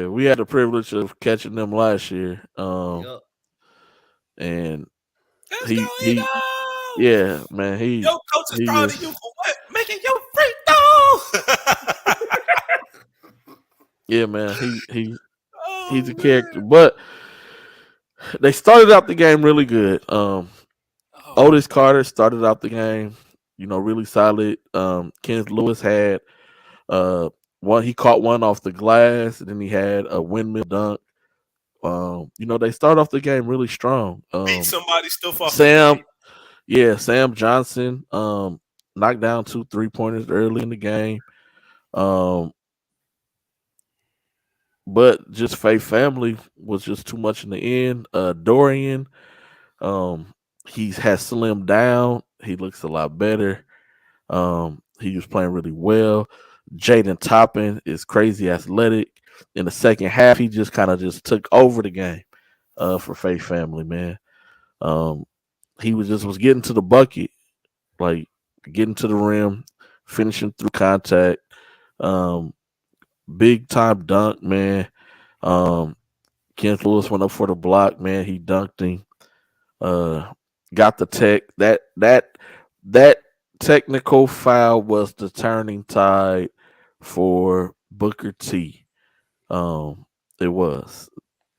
We had the privilege of catching them last year. Yep. And Let's go, Eagles! Yeah, man. Your coach is proud of you for what? Making your free throw. Yeah, man. He's a character, but they started out the game really good. Otis Carter started out the game, really solid. Kenneth Lewis had he caught one off the glass, and then he had a windmill dunk. They start off the game really strong. Beat somebody stuff off. Sam Johnson knocked down 2 3-pointers early in the game. But just Faith Family was just too much in the end. Dorian, he has slimmed down. He looks a lot better. He was playing really well. Jaden Toppin is crazy athletic. In the second half, he just kind of took over the game for Faith Family, man. He was getting to the bucket, like getting to the rim, finishing through contact. Big time dunk, man. Kenneth Lewis went up for the block, man. He dunked him. Got the tech. That technical foul was the turning tide for Booker T. It was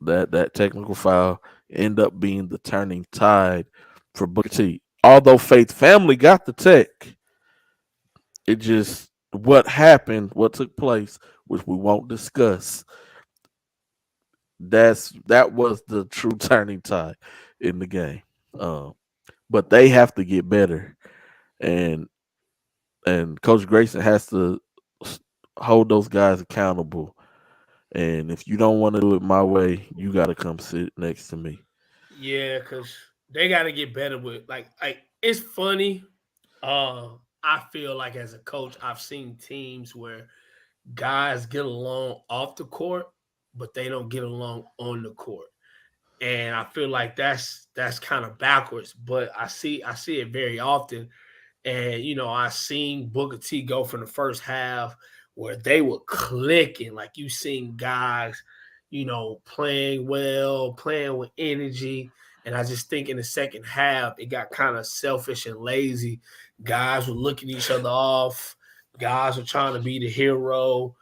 that technical foul ended up being the turning tide for Booker T. Although Faith Family got the tech, it just what took place, which we won't discuss. That was the true turning tide in the game. But they have to get better, and Coach Grayson has to hold those guys accountable. And if you don't want to do it my way, you got to come sit next to me. Yeah, because they got to get better with like it's funny. I feel like as a coach, I've seen teams where guys get along off the court, but they don't get along on the court. And I feel like that's kind of backwards, but I see it very often. And I seen Booker T go from the first half where they were clicking, like you seen guys, playing well, playing with energy, And I just think in the second half, it got kind of selfish and lazy. Guys were looking each other off. Guys were trying to be the hero,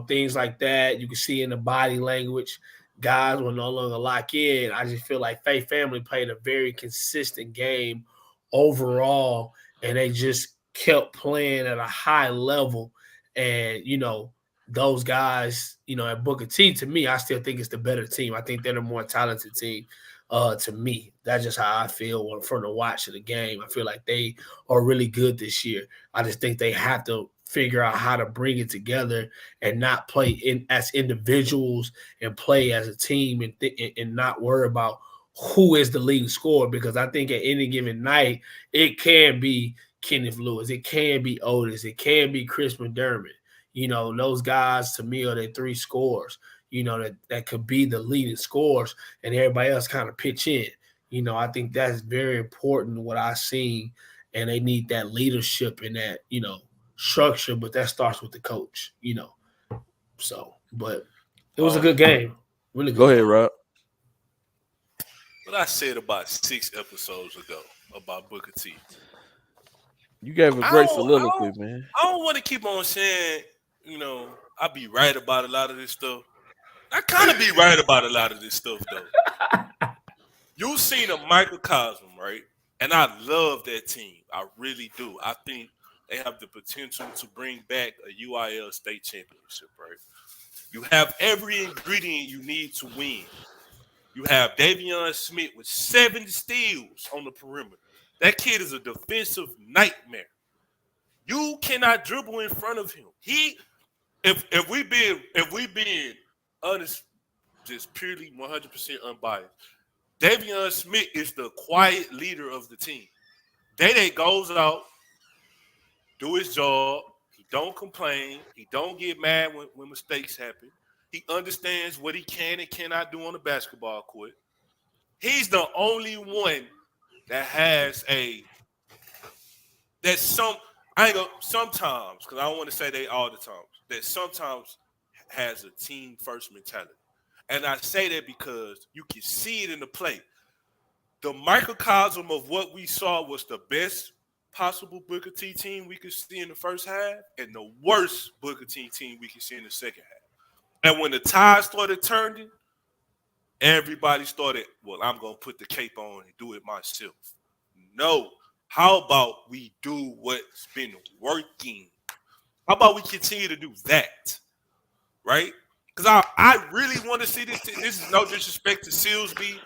things like that. You can see in the body language. Guys were no longer locked in. I just feel like Faith Family played a very consistent game overall, and they just kept playing at a high level. And, those guys, at Booker T, to me, I still think it's the better team. I think they're the more talented team. To me, that's just how I feel from the watch of the game. I feel like they are really good this year. I just think they have to figure out how to bring it together and not play as individuals and play as a team and not worry about who is the leading scorer, because I think at any given night, it can be Kenneth Lewis, it can be Otis, it can be Chris McDermott. Those guys to me are the three scorers, that could be the leading scorers, and everybody else kind of pitch in. I think that's very important what I've seen, and they need that leadership and that, structure, but that starts with the coach, So, but it was a good game. Really good. Go ahead, Rob. What I said about 6 episodes ago about Booker T. You gave a great soliloquy, man. I don't want to keep on saying, I be right about a lot of this stuff. I kind of be right about a lot of this stuff, though. You've seen a microcosm, right? And I love that team. I really do. I think they have the potential to bring back a UIL state championship, right? You have every ingredient you need to win. You have Davion Smith with 7 steals on the perimeter. That kid is a defensive nightmare. You cannot dribble in front of him. If we being honest, just purely 100% unbiased, Davion Smith is the quiet leader of the team. Day goes out, do his job. He don't complain. He don't get mad when mistakes happen. He understands what he can and cannot do on the basketball court. He's the only one that has sometimes, because I don't want to say they all the time, that sometimes has a team first mentality. And I say that because you can see it in the play. The microcosm of what we saw was the best possible Booker T team we could see in the first half and the worst Booker T team we could see in the second half. And when the tide started turning, everybody started, well, I'm going to put the cape on and do it myself. No. How about we do what's been working? How about we continue to do that? Right? Because I really want to see this. This is no disrespect to Silsby.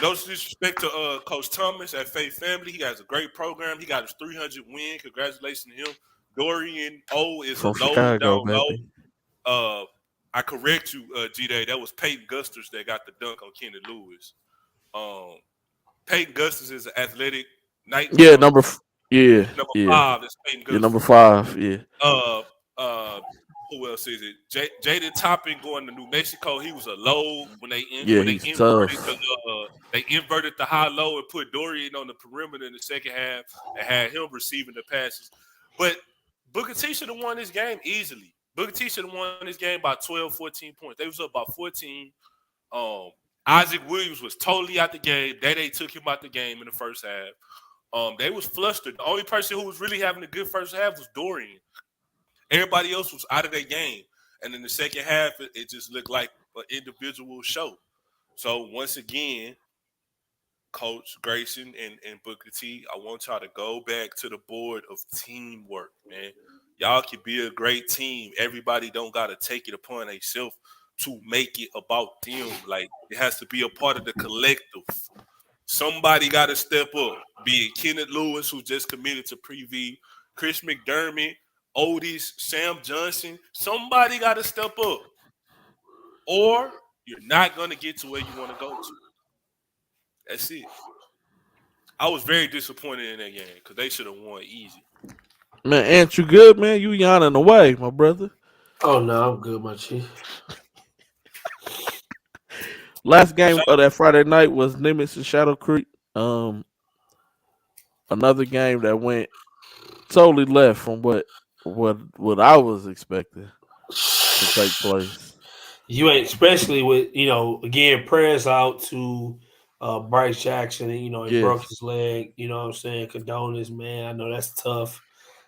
No disrespect to Coach Thomas at Faith Family. He has a great program. He got his 300 win. Congratulations to him. Dorian O is From a low Chicago, down baby. low. I correct you, G-Day. That was Peyton Gusters that got the dunk on Kenny Lewis. Peyton Gusters is an athletic nightmare. Yeah, number 5. That's Peyton Gusters. Yeah, number 5. Yeah. Who else is it? Jaden Toppin going to New Mexico. He was a low when they he's inverted tough. they inverted the high low and put Dorian on the perimeter in the second half and had him receiving the passes. But Booker T should have won this game easily. Booker T should have won this game by 12, 14 points. They was up by 14. Isaac Williams was totally out the game. They took him out the game in the first half. They was flustered. The only person who was really having a good first half was Dorian. Everybody else was out of their game. And in the second half, it just looked like an individual show. So once again, Coach Grayson and Booker T, I want y'all to go back to the board of teamwork, man. Y'all can be a great team. Everybody don't got to take it upon themselves to make it about them. Like, it has to be a part of the collective. Somebody got to step up, be it Kenneth Lewis, who just committed to Preview, Chris McDermott, Otis, Sam Johnson. Somebody got to step up, or you're not going to get to where you want to go to. That's it. I was very disappointed in that game because they should have won easy. Man, ain't you good, man? You yawning away, my brother. Oh, no, I'm good, my chief. Last game of that Friday night was Nimitz and Shadow Creek. Another game that went totally left from what I was expecting to take place. You ain't, especially with, again, prayers out to Bryce Jackson, he broke Yes. his leg. You know what I'm saying? Condolences, man. I know that's tough.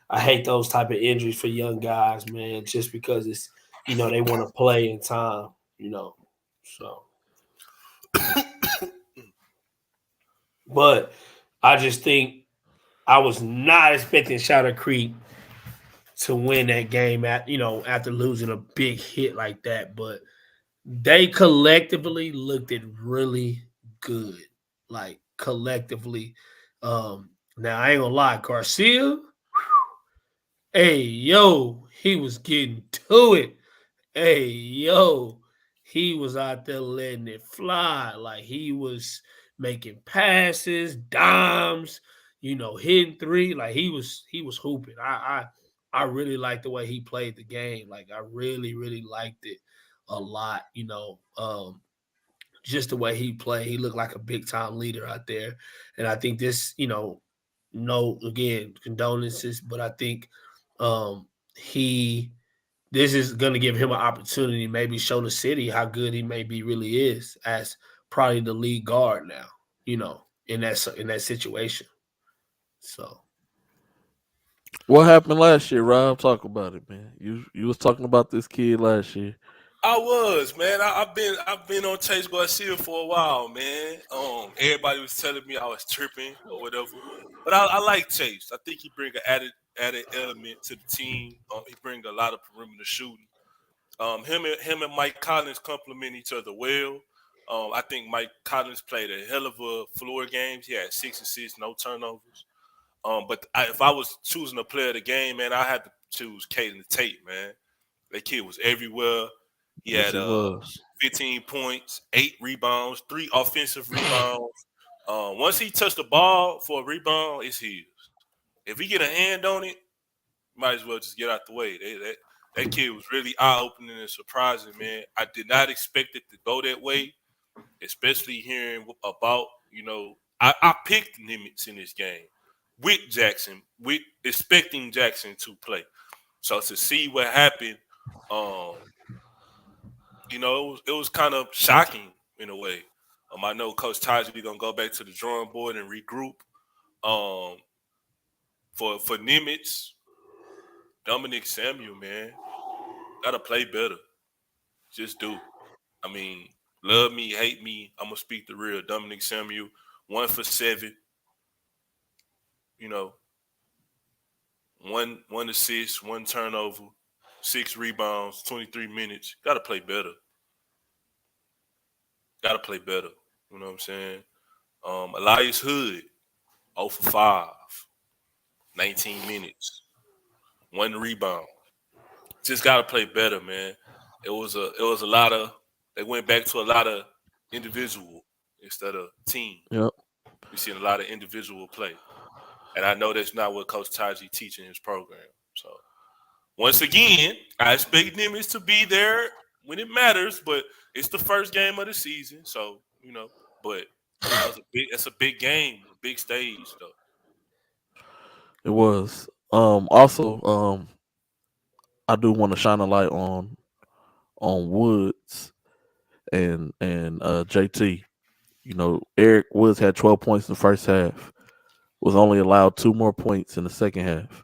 I hate those type of injuries for young guys, man, just because it's they want to play in time, So, but I just think I was not expecting Shadow Creek to win that game after losing a big hit like that, but they collectively looked it really good. Like collectively. Now I ain't gonna lie, Garcia, hey yo, he was getting to it. Hey yo, he was out there letting it fly. Like he was making passes, dimes, hitting three. Like he was hooping. I really liked the way he played the game. Like I really, really liked it a lot. Just the way he played, he looked like a big time leader out there. And I think this, no, again, condolences, but I think he this is going to give him an opportunity to maybe show the city how good he maybe really is as probably the lead guard now, in that situation. So What happened last year, Rob? Talk about it, man. You was talking about this kid last year. I was, man. I've been on Chase Garcia for a while, man. Everybody was telling me I was tripping or whatever, but I like Chase. I think he bring an added element to the team. He bring a lot of perimeter shooting. Him and Mike Collins complement each other well. I think Mike Collins played a hell of a floor games. He had 6 assists, no turnovers. If I was choosing a player of the game, man, I had to choose Caden Tate, man. That kid was everywhere. He Yes, had he was. 15 points, 8 rebounds, 3 offensive rebounds. Once he touched the ball for a rebound, it's his. If he get a hand on it, might as well just get out the way. That kid was really eye-opening and surprising, man. I did not expect it to go that way, especially hearing about, I picked Nimitz in this game with Jackson, with expecting Jackson to play. So to see what happened, um, it was kind of shocking in a way. I know Coach Taji gonna go back to the drawing board and regroup. Um, for Nimitz, Dominic Samuel, man, gotta play better. Just do. I mean, love me, hate me. I'm gonna speak the real. Dominic Samuel, 1 for 7. You know, one assist, 1 turnover, 6 rebounds, 23 minutes. Gotta play better. Gotta play better. You know what I'm saying? Elias Hood, 0 for 5, 19 minutes, 1 rebound. Just gotta play better, man. It was a lot of they went back to a lot of individual instead of team. Yep. We seen a lot of individual play. And I know that's not what Coach Taji teaching his program. So once again, I expect Nimitz to be there when it matters, but it's the first game of the season. So, but that's a big game, a big stage though. It was. Also, I do want to shine a light on Woods and JT. Eric Woods had 12 points in the first half. Was only allowed 2 more points in the second half.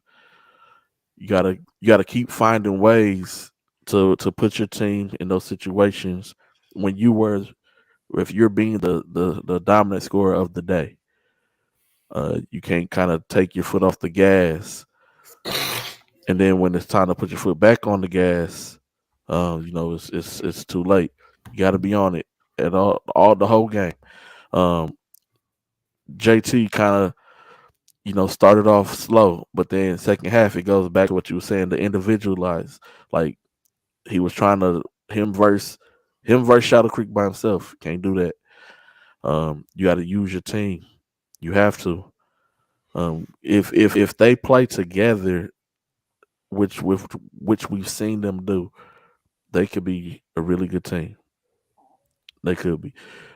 You gotta keep finding ways to put your team in those situations when if you're being the dominant scorer of the day. You can't kind of take your foot off the gas, and then when it's time to put your foot back on the gas, it's too late. You got to be on it at all the whole game. Um, JT kind of started off slow, but then second half it goes back to what you were saying, the individualized. Like he was trying to him verse Shadow Creek by himself. Can't do that. You got to use your team. You have to. If they play together, which we've seen them do, they could be a really good team. They could be,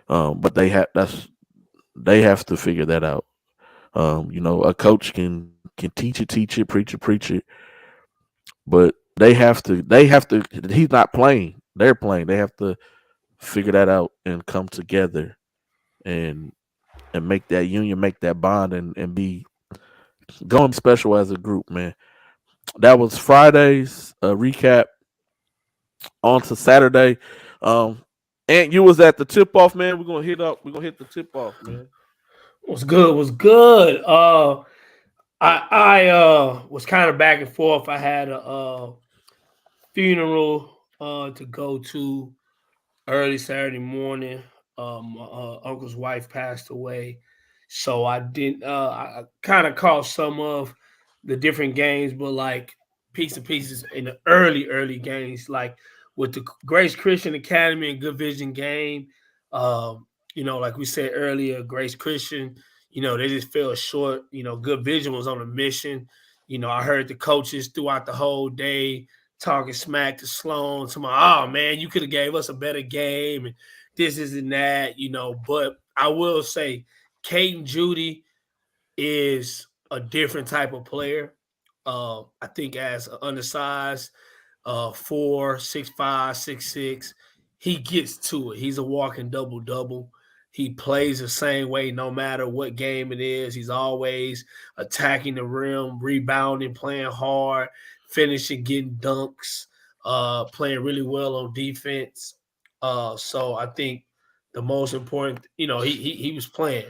but they have to figure that out. A coach can teach it, preach it, but they have to. He's not playing; they're playing. They have to figure that out and come together and make that union, make that bond, and be going special as a group, man. That was Friday's recap. On to Saturday. Um, and you was at the tip off, man. We're gonna hit up. We're gonna hit the tip off, man. Was good. Was good. I was kind of back and forth. I had a funeral to go to early Saturday morning. My uncle's wife passed away, so I didn't. I kind of caught some of the different games, but like piece of pieces in the early games, like with the Grace Christian Academy and Good Vision game. Like we said earlier, Grace Christian, they just fell short. Good Vision was on a mission. I heard the coaches throughout the whole day talking smack to Sloan, to my, oh man, you could have gave us a better game, and this isn't that, But I will say, Kate and Judy is a different type of player. I think as an undersized 4'6'5", 6'6", he gets to it. He's a walking double-double. He plays the same way no matter what game it is. He's always attacking the rim, rebounding, playing hard, finishing, getting dunks, playing really well on defense. So I think the most important, he was playing,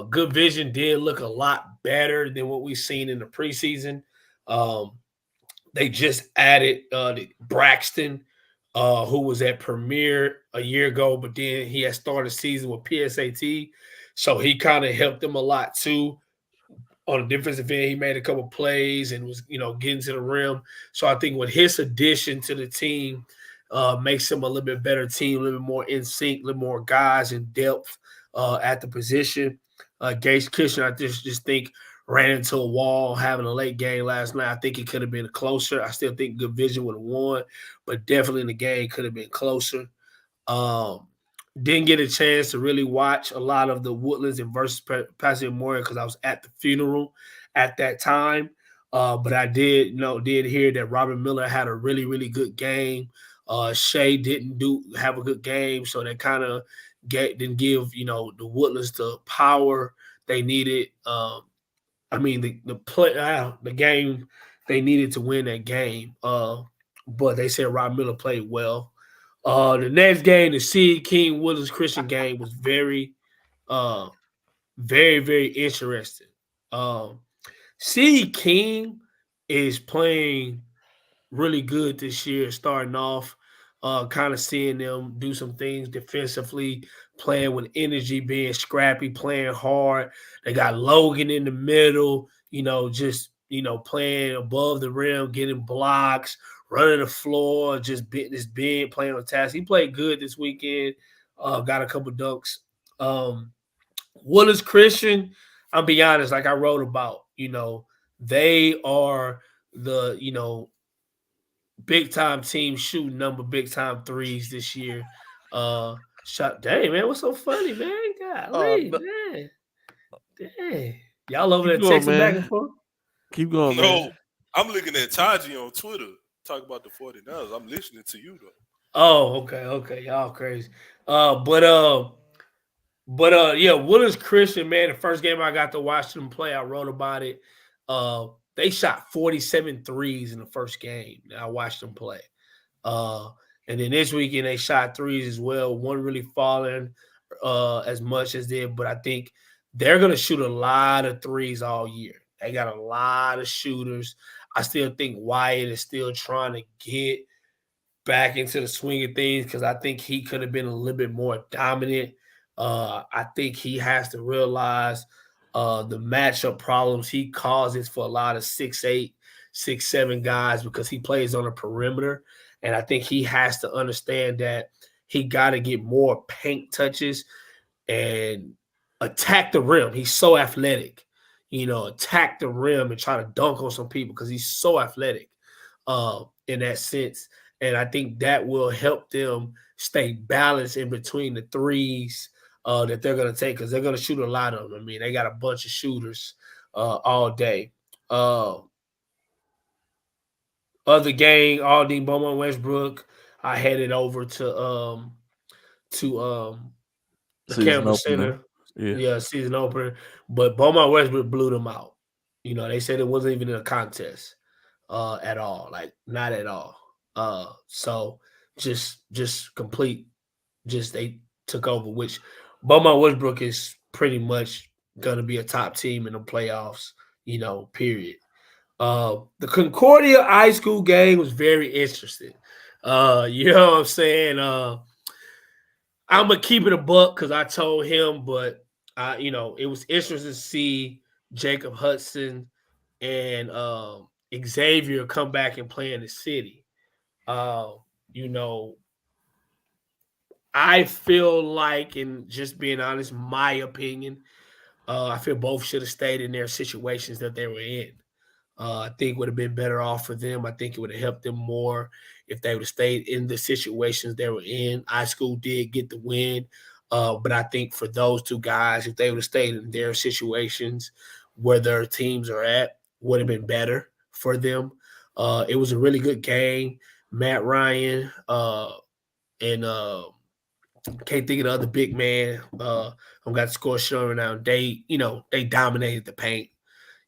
Good Vision did look a lot better than what we've seen in the preseason. They just added Braxton, who was at Premier a year ago, but then he had started the season with PSAT. So he kind of helped them a lot too. On a defensive end, he made a couple plays and was, getting to the rim. So I think with his addition to the team, makes him a little bit better team, a little bit more in sync, a little more guys in depth at the position. Gage Christian, I just think ran into a wall having a late game last night. I think it could have been closer. I still think Good Vision would have won, but definitely in the game could have been closer. Didn't get a chance to really watch a lot of the Woodlands and versus Pasadena Memorial because I was at the funeral at that time. But I did hear that Robert Miller had a really, really good game. Shea didn't have a good game, so that kind of didn't give the Woodlands the power they needed. The game they needed to win that game. But they said Rob Miller played well. The next game, the Seed King Woodlands Christian game, was very, very, very interesting. Seed King is playing really good this year, starting off, kind of seeing them do some things defensively, playing with energy, being scrappy, playing hard. They got Logan in the middle, just, playing above the rim, getting blocks, running the floor, just being this big, playing on task. He played good this weekend, got a couple dunks. Woodlands Christian, I'll be honest, like I wrote about, they are the, big time team shooting number big time threes this year. Dang, man, what's so funny, man? Golly, No, man. Dang. Y'all over there keep going, texting back and man. forth? Keep going, No, man. I'm looking at Taji on Twitter. Talk about the 49ers. I'm listening to you though. Oh, okay. Y'all crazy. Yeah, Woodlands Christian, man, the first game I got to watch them play, I wrote about it. They shot 47 threes in the first game. I watched them play. And then this weekend they shot threes as well. One really falling as much as did, but I think they're going to shoot a lot of threes all year. They got a lot of shooters. I still think Wyatt is still trying to get back into the swing of things because I think he could have been a little bit more dominant. I think he has to realize the matchup problems he causes for a lot of 6'8", 6'7" guys because he plays on the perimeter. And I think he has to understand that he got to get more paint touches and attack the rim. He's so athletic, attack the rim and try to dunk on some people because he's so athletic in that sense. And I think that will help them stay balanced in between the threes that they're going to take because they're going to shoot a lot of them. I mean, they got a bunch of shooters all day. Other game, Aldine, Beaumont, Westbrook. I headed over to the Season Campbell opener. Center. Yeah. Yeah, season opener. But Beaumont Westbrook blew them out. You know, they said it wasn't even in a contest at all. Like, not at all. So just complete, just they took over, which Beaumont Westbrook is pretty much gonna be a top team in the playoffs, you know, period. The Concordia High School game was very interesting. You know what I'm saying? I'm gonna keep it a buck because I told him, but you know, it was interesting to see Jacob Hudson and Xavier come back and play in the city. Uh, you know, I feel like, and just being honest, my opinion, I feel both should have stayed in their situations that they were in. I think would have been better off for them. I think it would have helped them more if they would have stayed in the situations they were in. High school did get the win, but I think for those two guys, if they would have stayed in their situations where their teams are at, would have been better for them. It was a really good game. Matt Ryan and can't think of the other big man. I've got the score showing now. They dominated the paint.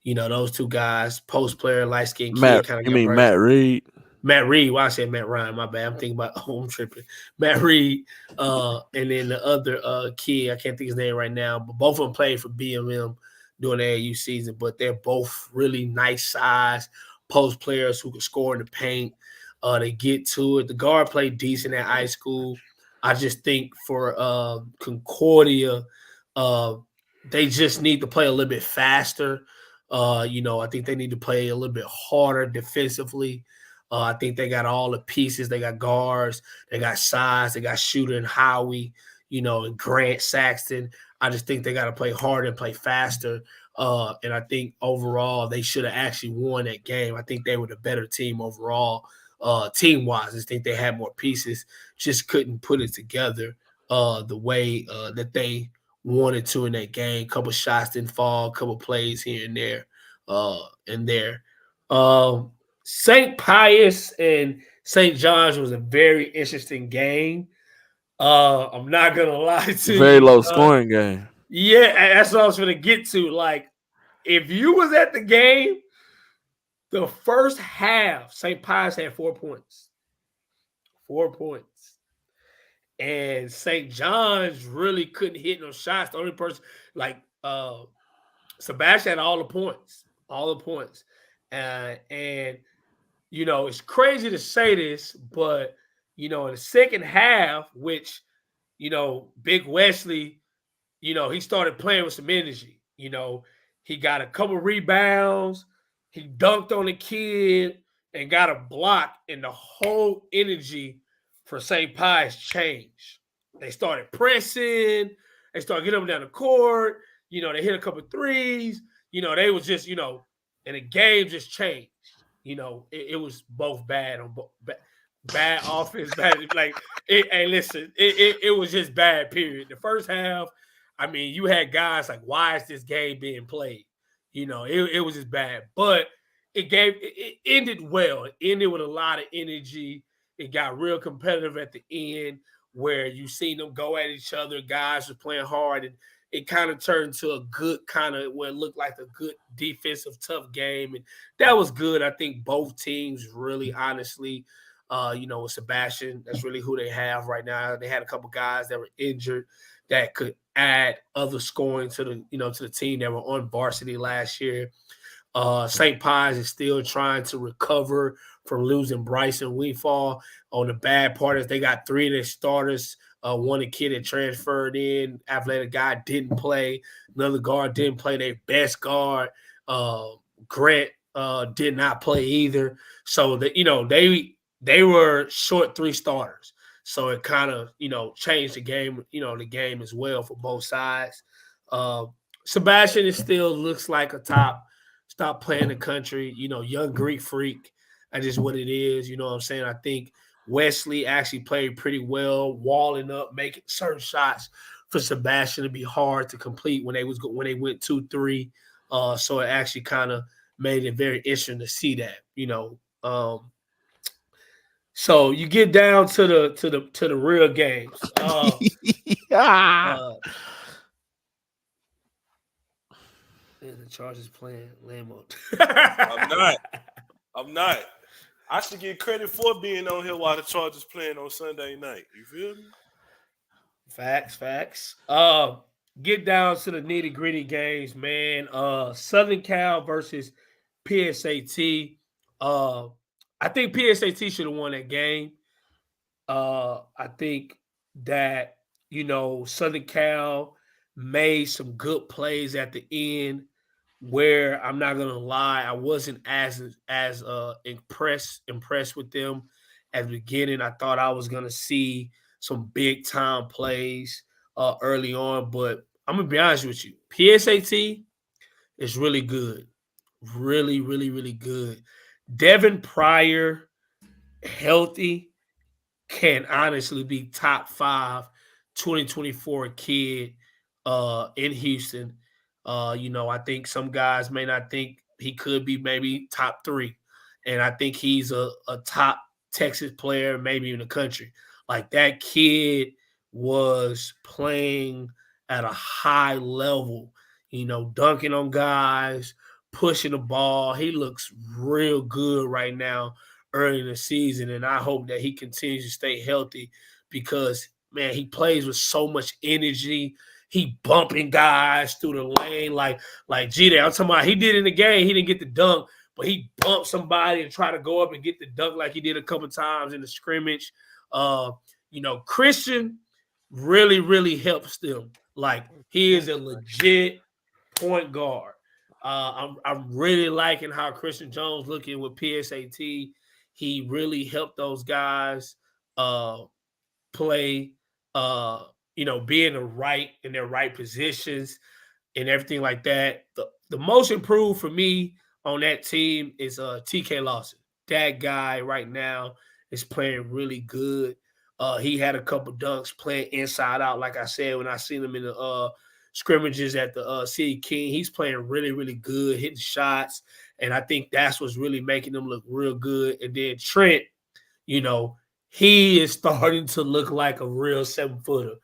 You know, those two guys, post player, light skinned kid, kind of You got mean burnt. Matt Reed? Matt Reed. Why I said Matt Ryan? My bad. I'm thinking about. Oh, I'm tripping. Matt Reed, and then the other kid, I can't think his name right now, but both of them played for BMM during the AAU season. But they're both really nice size post players who can score in the paint. They get to it. The guard played decent at high school. I just think for Concordia, they just need to play a little bit faster. I think they need to play a little bit harder defensively. I think they got all the pieces. They got guards, they got size, they got Shooter and Howie, and Grant Saxton. I just think they got to play harder and play faster. And I think overall they should have actually won that game. I think they were the better team overall, team-wise. I just think they had more pieces, just couldn't put it together the way that they wanted to in that game. Couple shots didn't fall, couple plays here and there, St. Pius and St. John's was a very interesting game. I'm not gonna lie to you. Very low scoring game. Yeah, that's what I was gonna get to. Like, if you was at the game, the first half, St. Pius had 4 points. 4 points. And St. John's really couldn't hit no shots. The only person, like Sebastian, had all the points. All the points. And it's crazy to say this, but in the second half, which Big Wesley, he started playing with some energy. He got a couple rebounds, he dunked on the kid and got a block, and the whole energy for St. Pius changed. They started pressing, they started getting up and down the court, they hit a couple threes, they was just, and the game just changed. It was both bad on bad offense, bad hey, listen, it was just bad. Period. The first half, I mean, you had guys like, why is this game being played? It was just bad, but it ended well. It ended with a lot of energy. It got real competitive at the end, where you seen them go at each other. Guys were playing hard, and it kind of turned to a good kind of where it looked like a good defensive, tough game. And that was good. I think both teams really, honestly, with Sebastian, that's really who they have right now. They had a couple guys that were injured that could add other scoring to the team that were on varsity last year. St. Pius is still trying to recover from losing Bryson Weefall. On the bad part is they got 3 of their starters. One kid that transferred in, athletic guy, didn't play. Another guard didn't play. Their best guard, Grant, did not play either. So they were short 3 starters. So it kind of changed the game. The game as well for both sides. Sebastian is still looks like a top player in the country. Young Greek freak. That's just what it is. You know what I'm saying? I think Wesley actually played pretty well, walling up, making certain shots for Sebastian to be hard to complete when they went 2-3. So it actually kind of made it very interesting to see that. So you get down to the real games. Man, the Chargers playing Lambo. I'm not. I should get credit for being on here while the Chargers playing on Sunday night. You feel me? Facts. Get down to the nitty gritty games, man. Southern Cal versus PSAT. I think PSAT should have won that game. I think that Southern Cal made some good plays at the end. Where I'm not gonna lie, I wasn't as impressed with them at the beginning. I thought I was gonna see some big time plays early on, but I'm gonna be honest with you. PSAT is really good, really good. Devin Pryor, healthy, can honestly be top 5 2024 kid in Houston. I think some guys may not think he could be maybe top 3. And I think he's a top Texas player, maybe in the country. Like that kid was playing at a high level, dunking on guys, pushing the ball. He looks real good right now early in the season. And I hope that he continues to stay healthy because, man, he plays with so much energy. He bumping guys through the lane like G. I'm talking about he did in the game. He didn't get the dunk, but he bumped somebody and try to go up and get the dunk like he did a couple times in the scrimmage. Christian really helps them. Like he is a legit point guard. I'm really liking how Christian Jones looking with PSAT. He really helped those guys play. Be in their right positions and everything like that. The most improved for me on that team is TK Lawson. That guy right now is playing really good. He had a couple dunks playing inside out, like I said, when I seen him in the scrimmages at the City King. He's playing really good, hitting shots, and I think that's what's really making him look real good. And then Trent, he is starting to look like a real 7-footer.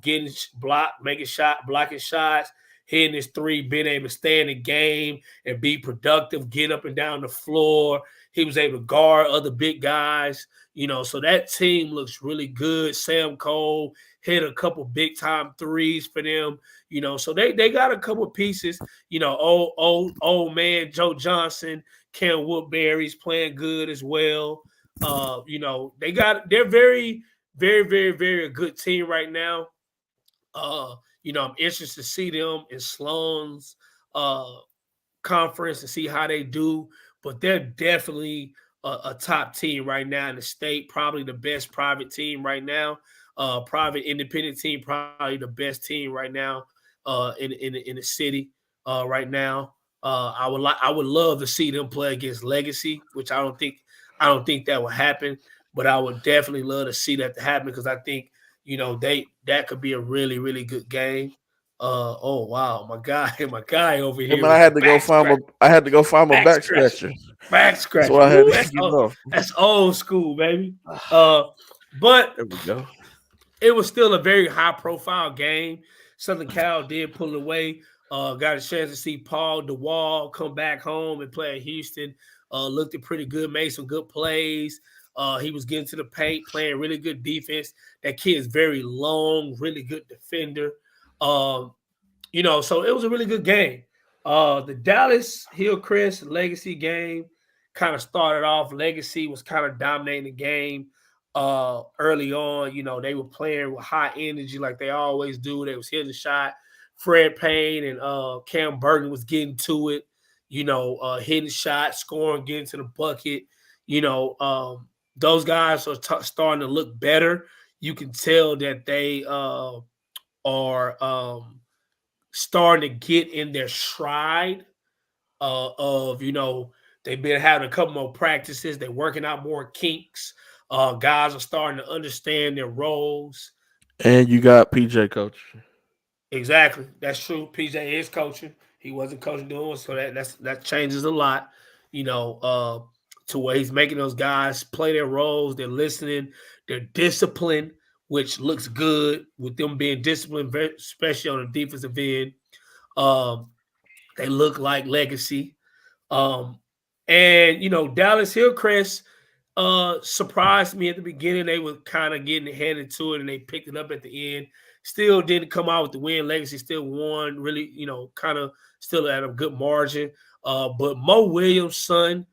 Getting blocked, blocking shots, hitting his 3, being able to stay in the game and be productive, get up and down the floor. He was able to guard other big guys, so that team looks really good. Sam Cole hit a couple big time threes for them, so they got a couple pieces, old man Joe Johnson, Cam Woodbury's playing good as well. They're very a good team right now. I'm interested to see them in Sloan's conference and see how they do, but they're definitely a top team right now in the state, probably the best private team right now, private independent team, probably the best team right now in the city right now. I would love to see them play against Legacy, which I don't think that will happen. But I would definitely love to see that to happen because I think, that could be a really good game. Oh wow, my guy over here. I had to go find my back scratcher. Back scratcher. So I had to get off. That's old school, baby. But there we go. It was still a very high profile game. Southern Cal did pull it away. Got a chance to see Paul DeWall come back home and play at Houston. Looked pretty good, made some good plays. He was getting to the paint, playing really good defense. That kid is very long, really good defender. So it was a really good game. The Dallas Hillcrest Legacy game kind of started off. Legacy was kind of dominating the game early on. They were playing with high energy like they always do. They was hitting the shot. Fred Payne and Cam Burton was getting to it, hitting shots, scoring, getting to the bucket. Those guys are starting to look better. You can tell that they are starting to get in their stride of, they've been having a couple more practices. They're working out more kinks. Guys are starting to understand their roles. And you got PJ coaching. Exactly. That's true. PJ is coaching. He wasn't coaching doing, so that changes a lot, to where he's making those guys play their roles. They're listening. They're disciplined, which looks good with them being disciplined, especially on the defensive end. They look like legacy. And Dallas Hillcrest surprised me at the beginning. They were kind of getting handed to it, and they picked it up at the end. Still didn't come out with the win. Legacy still won, really, kind of still at a good margin. But Mo Williams' son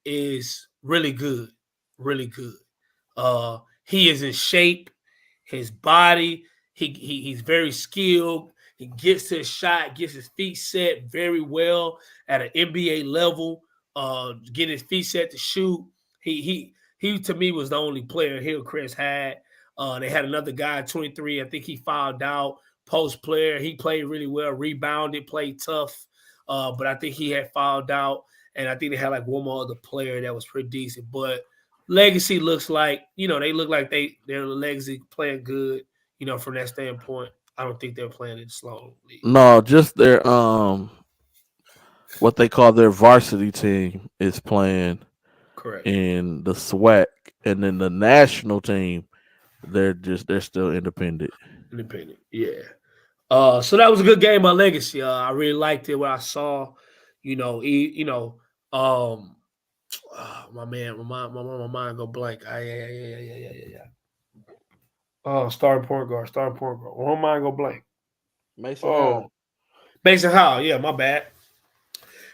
is really good, really good. He is in shape. His body, he's very skilled. He gets to his shot, gets his feet set very well at an NBA level. Getting his feet set to shoot. He to me was the only player Hillcrest had. They had another guy, 23. I think he fouled out. Post player, he played really well, rebounded, played tough. But I think he had fouled out, and I think they had like one more other player that was pretty decent. But Legacy looks like, they look like they're Legacy playing good, from that standpoint. I don't think they're playing in slow league. No, just their what they call their varsity team is playing Correct in the SWAC, and then the national team, they're still independent. Independent, yeah. So that was a good game by Legacy. I really liked it. What I saw, my mind go blank. Yeah. Oh, starting point guard. My mind go blank. Mason Howell. Yeah, my bad.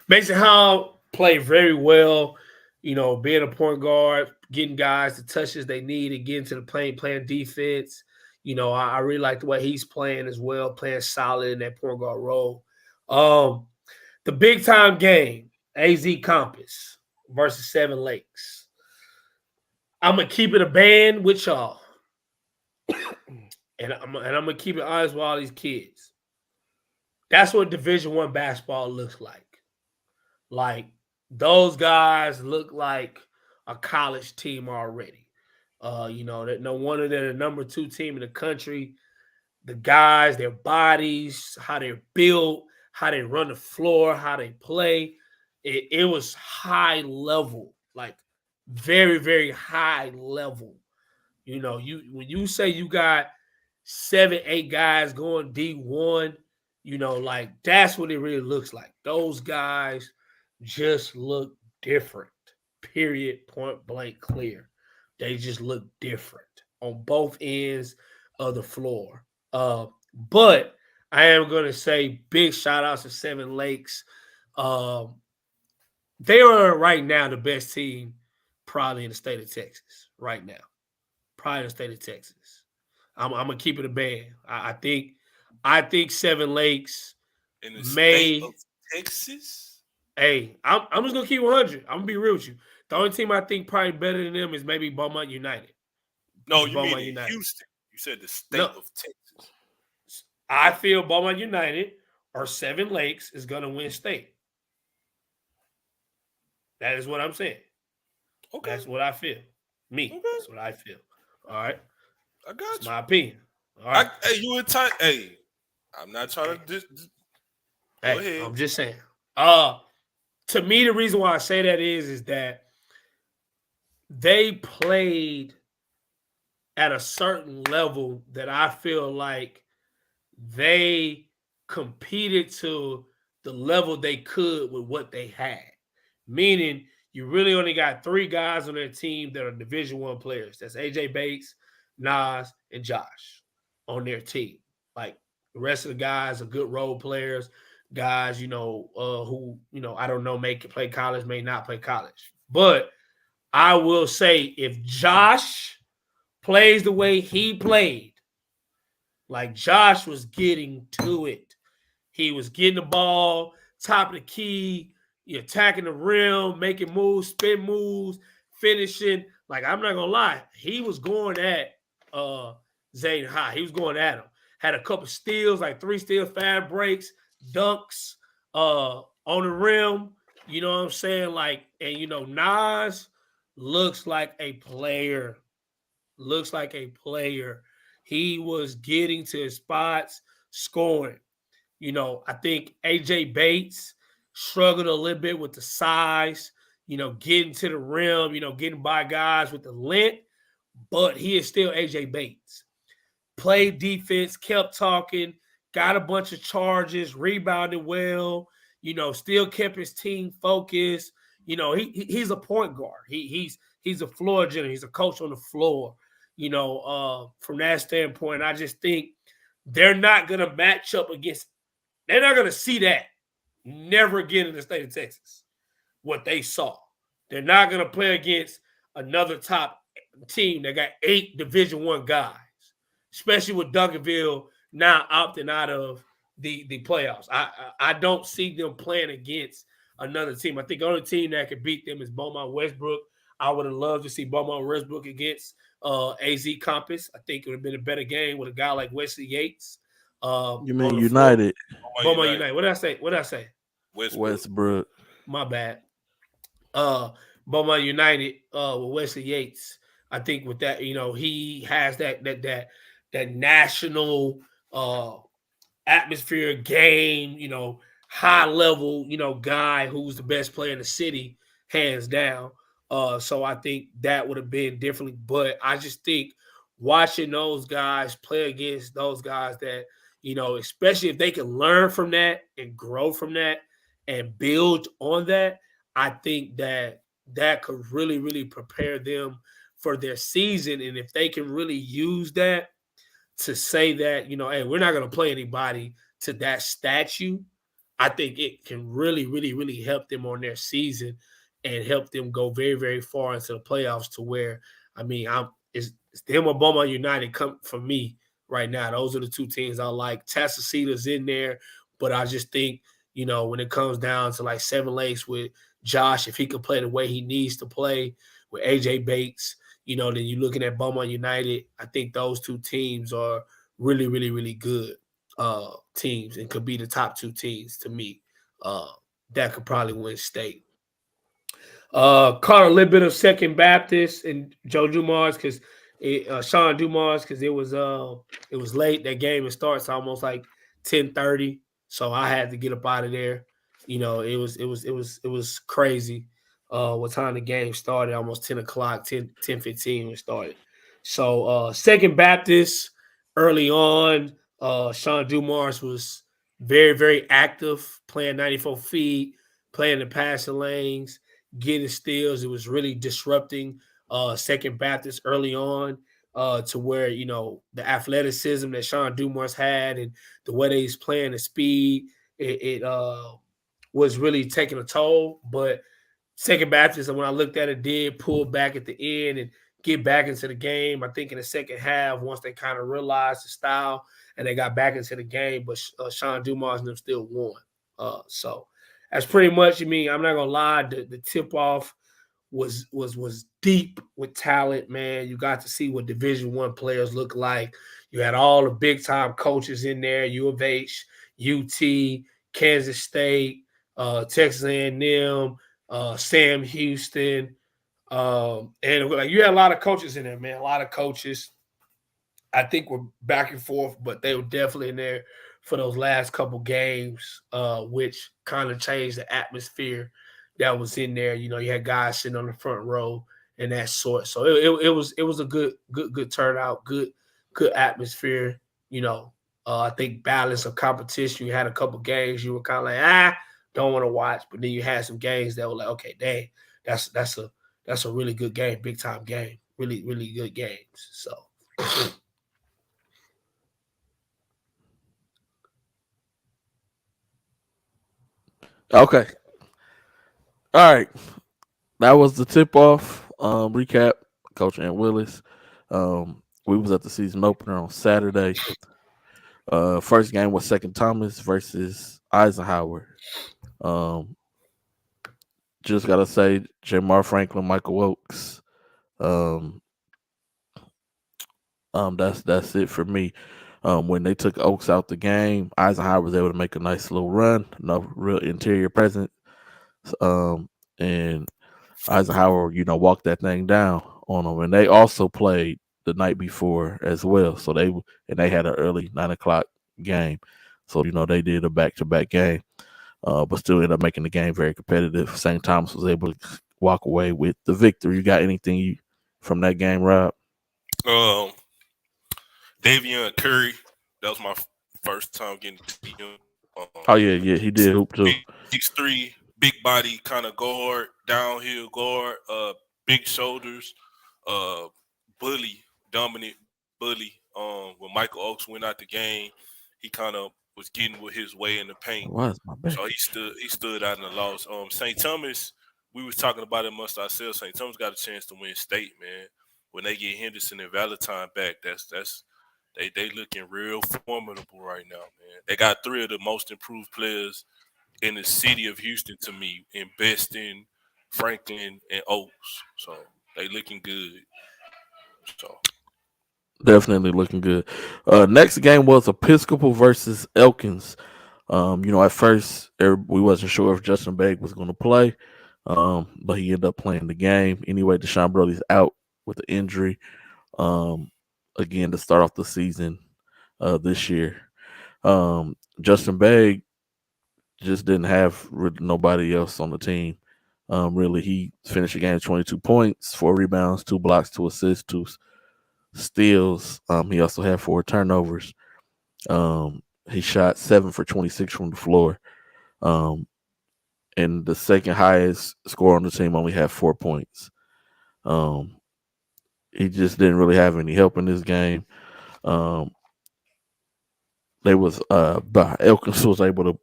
Mason Howell played very well. Being a point guard, getting guys the touches they need and getting to the playing defense. I really like the way he's playing as well, playing solid in that point guard role. The big time game, AZ Compass versus Seven Lakes. I'm gonna keep it a band with y'all, and I'm gonna keep it honest with all these kids. That's what Division I basketball looks like. Like those guys look like a college team already. That no wonder they're the number 2 team in the country. The guys, their bodies, how they're built, how they run the floor, how they play. It was high level, like very, very high level. When you say you got 7, 8 guys going D1, like that's what it really looks like. Those guys just look different. Period. Point blank clear. They just look different on both ends of the floor. But I am going to say big shout outs to Seven Lakes. They are right now the best team probably in the state of Texas right now. Probably in the state of Texas. I'm going to keep it a band. I think Seven Lakes in the state of Texas. Hey, I'm just going to keep 100. I'm going to be real with you. The only team I think probably better than them is maybe Beaumont United. No, you mean in Houston. You said the state of Texas. I feel Beaumont United or Seven Lakes is going to win state. That is what I'm saying. Okay. That's what I feel. Okay. That's what I feel. All right. I got That's you. my opinion. All right. You in time? Hey, I'm not trying to go ahead. I'm just saying. To me, the reason why I say that is that they played at a certain level that I feel like they competed to the level they could with what they had. Meaning, you really only got 3 guys on their team that are Division I players. That's AJ Bates, Nas, and Josh on their team. Like the rest of the guys are good role players, guys, who, I don't know, may play college, may not play college. But I will say if Josh plays the way he played, like Josh was getting to it. He was getting the ball, top of the key, attacking the rim, making moves, spin moves, finishing. Like, I'm not going to lie. He was going at Zane high. He was going at him. Had a couple steals, like 3 steals, 5 breaks, dunks on the rim. You know what I'm saying? Like, and, Nas looks like a player. He was getting to his spots, scoring. I think AJ Bates struggled a little bit with the size, getting to the rim, getting by guys with the length. but he is still AJ Bates. Played defense, kept talking, got a bunch of charges, rebounded well, still kept his team focused. He's a point guard. He's a floor general. He's a coach on the floor. From that standpoint, I just think they're not going to match up against. They're not going to see that never again in the state of Texas. What they saw, they're not going to play against another top team that got 8 Division I guys, especially with Duncanville now opting out of the playoffs. I don't see them playing against another team. I think the only team that could beat them is Beaumont Westbrook. I would have loved to see Beaumont Westbrook against AZ Compass. I think it would have been a better game with a guy like Wesley Yates. You mean United? Beaumont United. What did I say? Westbrook. My bad. Beaumont United with Wesley Yates. I think with that, he has that national atmosphere game, high level, guy who's the best player in the city, hands down. So I think that would have been differently. But I just think watching those guys play against those guys that, especially if they can learn from that and grow from that and build on that, I think that could really, really prepare them for their season. And if they can really use that to say that, hey, we're not going to play anybody to that statue, I think it can really, really, really help them on their season and help them go very, very far into the playoffs to where, it's them or Beaumont United come for me right now. Those are the two teams I like. Tassacita's in there, but I just think, when it comes down to like Seven Lakes with Josh, if he can play the way he needs to play with AJ Bates, then you're looking at Beaumont United. I think those two teams are really, really, really good teams and could be the top 2 teams to me that could probably win state. Caught a little bit of Second Baptist and Joe Dumars because Sean Dumars because it was late. That game, it starts almost like 10:30, so I had to get up out of there. It was crazy. What time the game started? Almost 10 o'clock, 10:15 when it started. So Second Baptist early on, Sean Dumars was very, very active, playing 94 feet, playing the passing lanes, getting steals. It was really disrupting Second Baptist early on to where, the athleticism that Sean Dumars had and the way that he's playing, the speed, it was really taking a toll. But Second Baptist, and when I looked at it, did pull back at the end and get back into the game. I think in the second half, once they kind of realized the style and they got back into the game, but Sean Dumars and them still won. So that's pretty much, I'm not gonna lie, the tip-off was deep with talent, man. You got to see what Division I players look like. You had all the big-time coaches in there, U of H, UT, Kansas State, Texas A&M, Sam Houston, and like you had a lot of coaches in there, man. A lot of coaches. I think we're back and forth, but they were definitely in there for those last couple games, which kind of changed the atmosphere that was in there. You had guys sitting on the front row and that sort. So it was a good turnout, good atmosphere. I think balance of competition. You had a couple games you were kind of like, don't want to watch, but then you had some games that were like, okay, dang, that's a really good game, big time game, really, really good games. So. Okay. All right. That was the tip-off recap. Coach Ant Willis. We was at the season opener on Saturday. First game was Second Thomas versus Eisenhower. Just gotta say, Jamar Franklin, Michael Oakes. That's it for me. When they took Oaks out the game, Eisenhower was able to make a nice little run, no real interior presence. And Eisenhower, walked that thing down on them. And they also played the night before as well. So they had an early 9:00 game. So, they did a back-to-back game, but still ended up making the game very competitive. St. Thomas was able to walk away with the victory. You got anything from that game, Rob? Um, Davion Curry. That was my first time getting to see him. Oh yeah, he did hoop too. 6'3", big body kind of guard, downhill guard, big shoulders, uh, bully, dominant bully. When Michael Oakes went out the game, he kind of was getting with his way in the paint. Why is my back? So he stood out in the loss. St. Thomas, we was talking about it amongst ourselves. St. Thomas got a chance to win state, man. When they get Henderson and Valentine back, that's they looking real formidable right now, man. They got three of the most improved players in the city of Houston to me, in Beston, Franklin, and Oaks. So they looking good. So Definitely looking good. Next game was Episcopal versus Elkins. At first we wasn't sure if Justin Begg was going to play, but he ended up playing the game anyway. Deshaun Brody's out with the injury. Again to start off the season this year. Justin Begg just didn't have nobody else on the team. Really, he finished the game with 22 points, 4 rebounds, 2 blocks, 2 assists, 2 steals. He also had 4 turnovers. He shot 7 for 26 from the floor. And the second highest scorer on the team only had 4 points. He just didn't really have any help in this game. Elkins was able to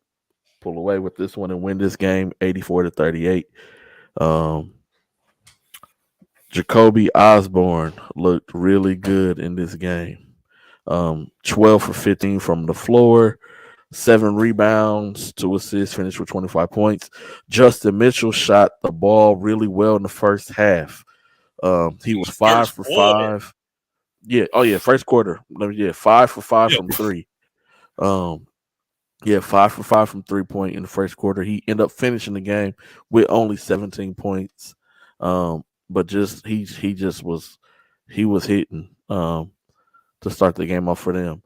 pull away with this one and win this game 84-38. Jacoby Osborne looked really good in this game. 12 for 15 from the floor, 7 rebounds, 2 assists, finished with 25 points. Justin Mitchell shot the ball really well in the first half. He was 5 for 5. Yeah. Oh yeah. First quarter. Yeah. 5 for 5 from 3. 5 for 5 from 3-point in the first quarter. He ended up finishing the game with only 17 points. But he was hitting to start the game off for them.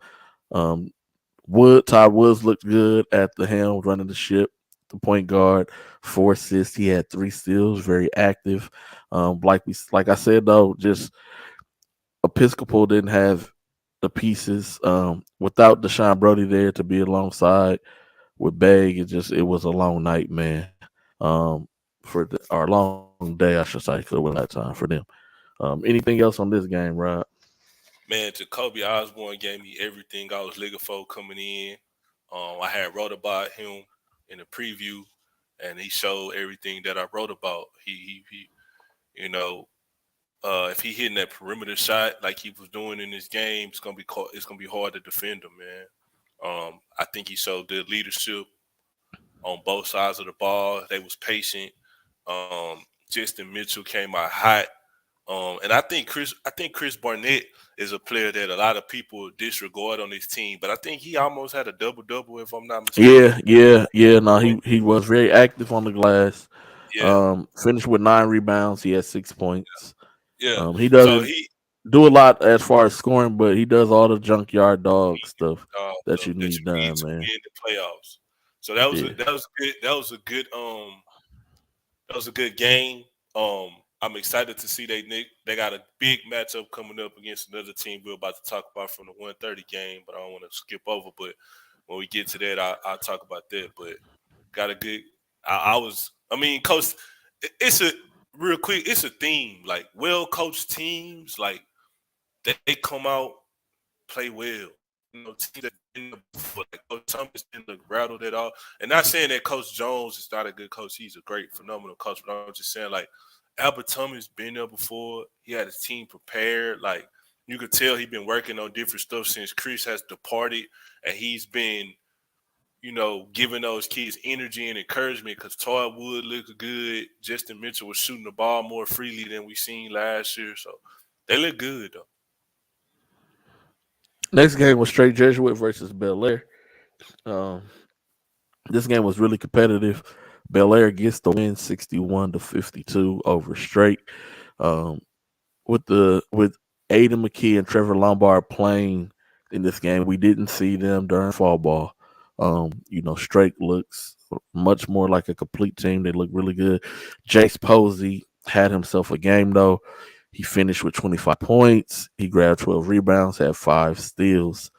Todd Woods looked good at the helm, running the ship. The point guard, 4 assists. He had 3 steals, very active. Like I said though, just Episcopal didn't have the pieces. Without Deshaun Brody there to be alongside with Begg, it was a long night, man. Or long day, I should say, because it was that time for them. Anything else on this game, Rob? man, Jacoby Osborne gave me everything I was looking for coming in. I had wrote about him in the preview, and he showed everything that I wrote about. He you know, if he hitting that perimeter shot like he was doing in this game, it's gonna be hard to defend him, man. I think he showed good leadership on both sides of the ball. They was patient. Justin Mitchell came out hot. And I think Chris Barnett is a player that a lot of people disregard on this team, but I think he almost had a double-double, if I'm not mistaken. Yeah. No, he was very active on the glass. Yeah, Finished with 9 rebounds. He had 6 points. yeah. He So doesn't he do a lot as far as scoring, but he does all the junkyard dog stuff that so you that need you need done, to win man. the playoffs. So that was Yeah. that was a good game. I'm excited to see they got a big matchup coming up against another team we're about to talk about from the 1:30 game, but I don't want to skip over. But when we get to that, I'll talk about that. But got a good. Coach, it's a real quick. It's a theme. Like well coached teams, like they come out play well. Teams that didn't before, like Coach Thomas didn't look rattled at all. And not saying that Coach Jones is not a good coach. He's a great, phenomenal coach. But I'm just saying, like, Albert Thomas been there before. He had his team prepared. Like, you could tell he's been working on different stuff since Chris has departed. And he's been, giving those kids energy and encouragement because Todd Wood looked good. Justin Mitchell was shooting the ball more freely than we seen last year. So they look good, though. Next game was Straight Jesuit versus Bel Air. This game was really competitive. Bel Air gets the win 61-52 over Straight. With Aiden McKee and Trevor Lombard playing in this game, we didn't see them during fall ball. Straight looks much more like a complete team. They look really good. Jace Posey had himself a game though. He finished with 25 points. He grabbed 12 rebounds, had 5 steals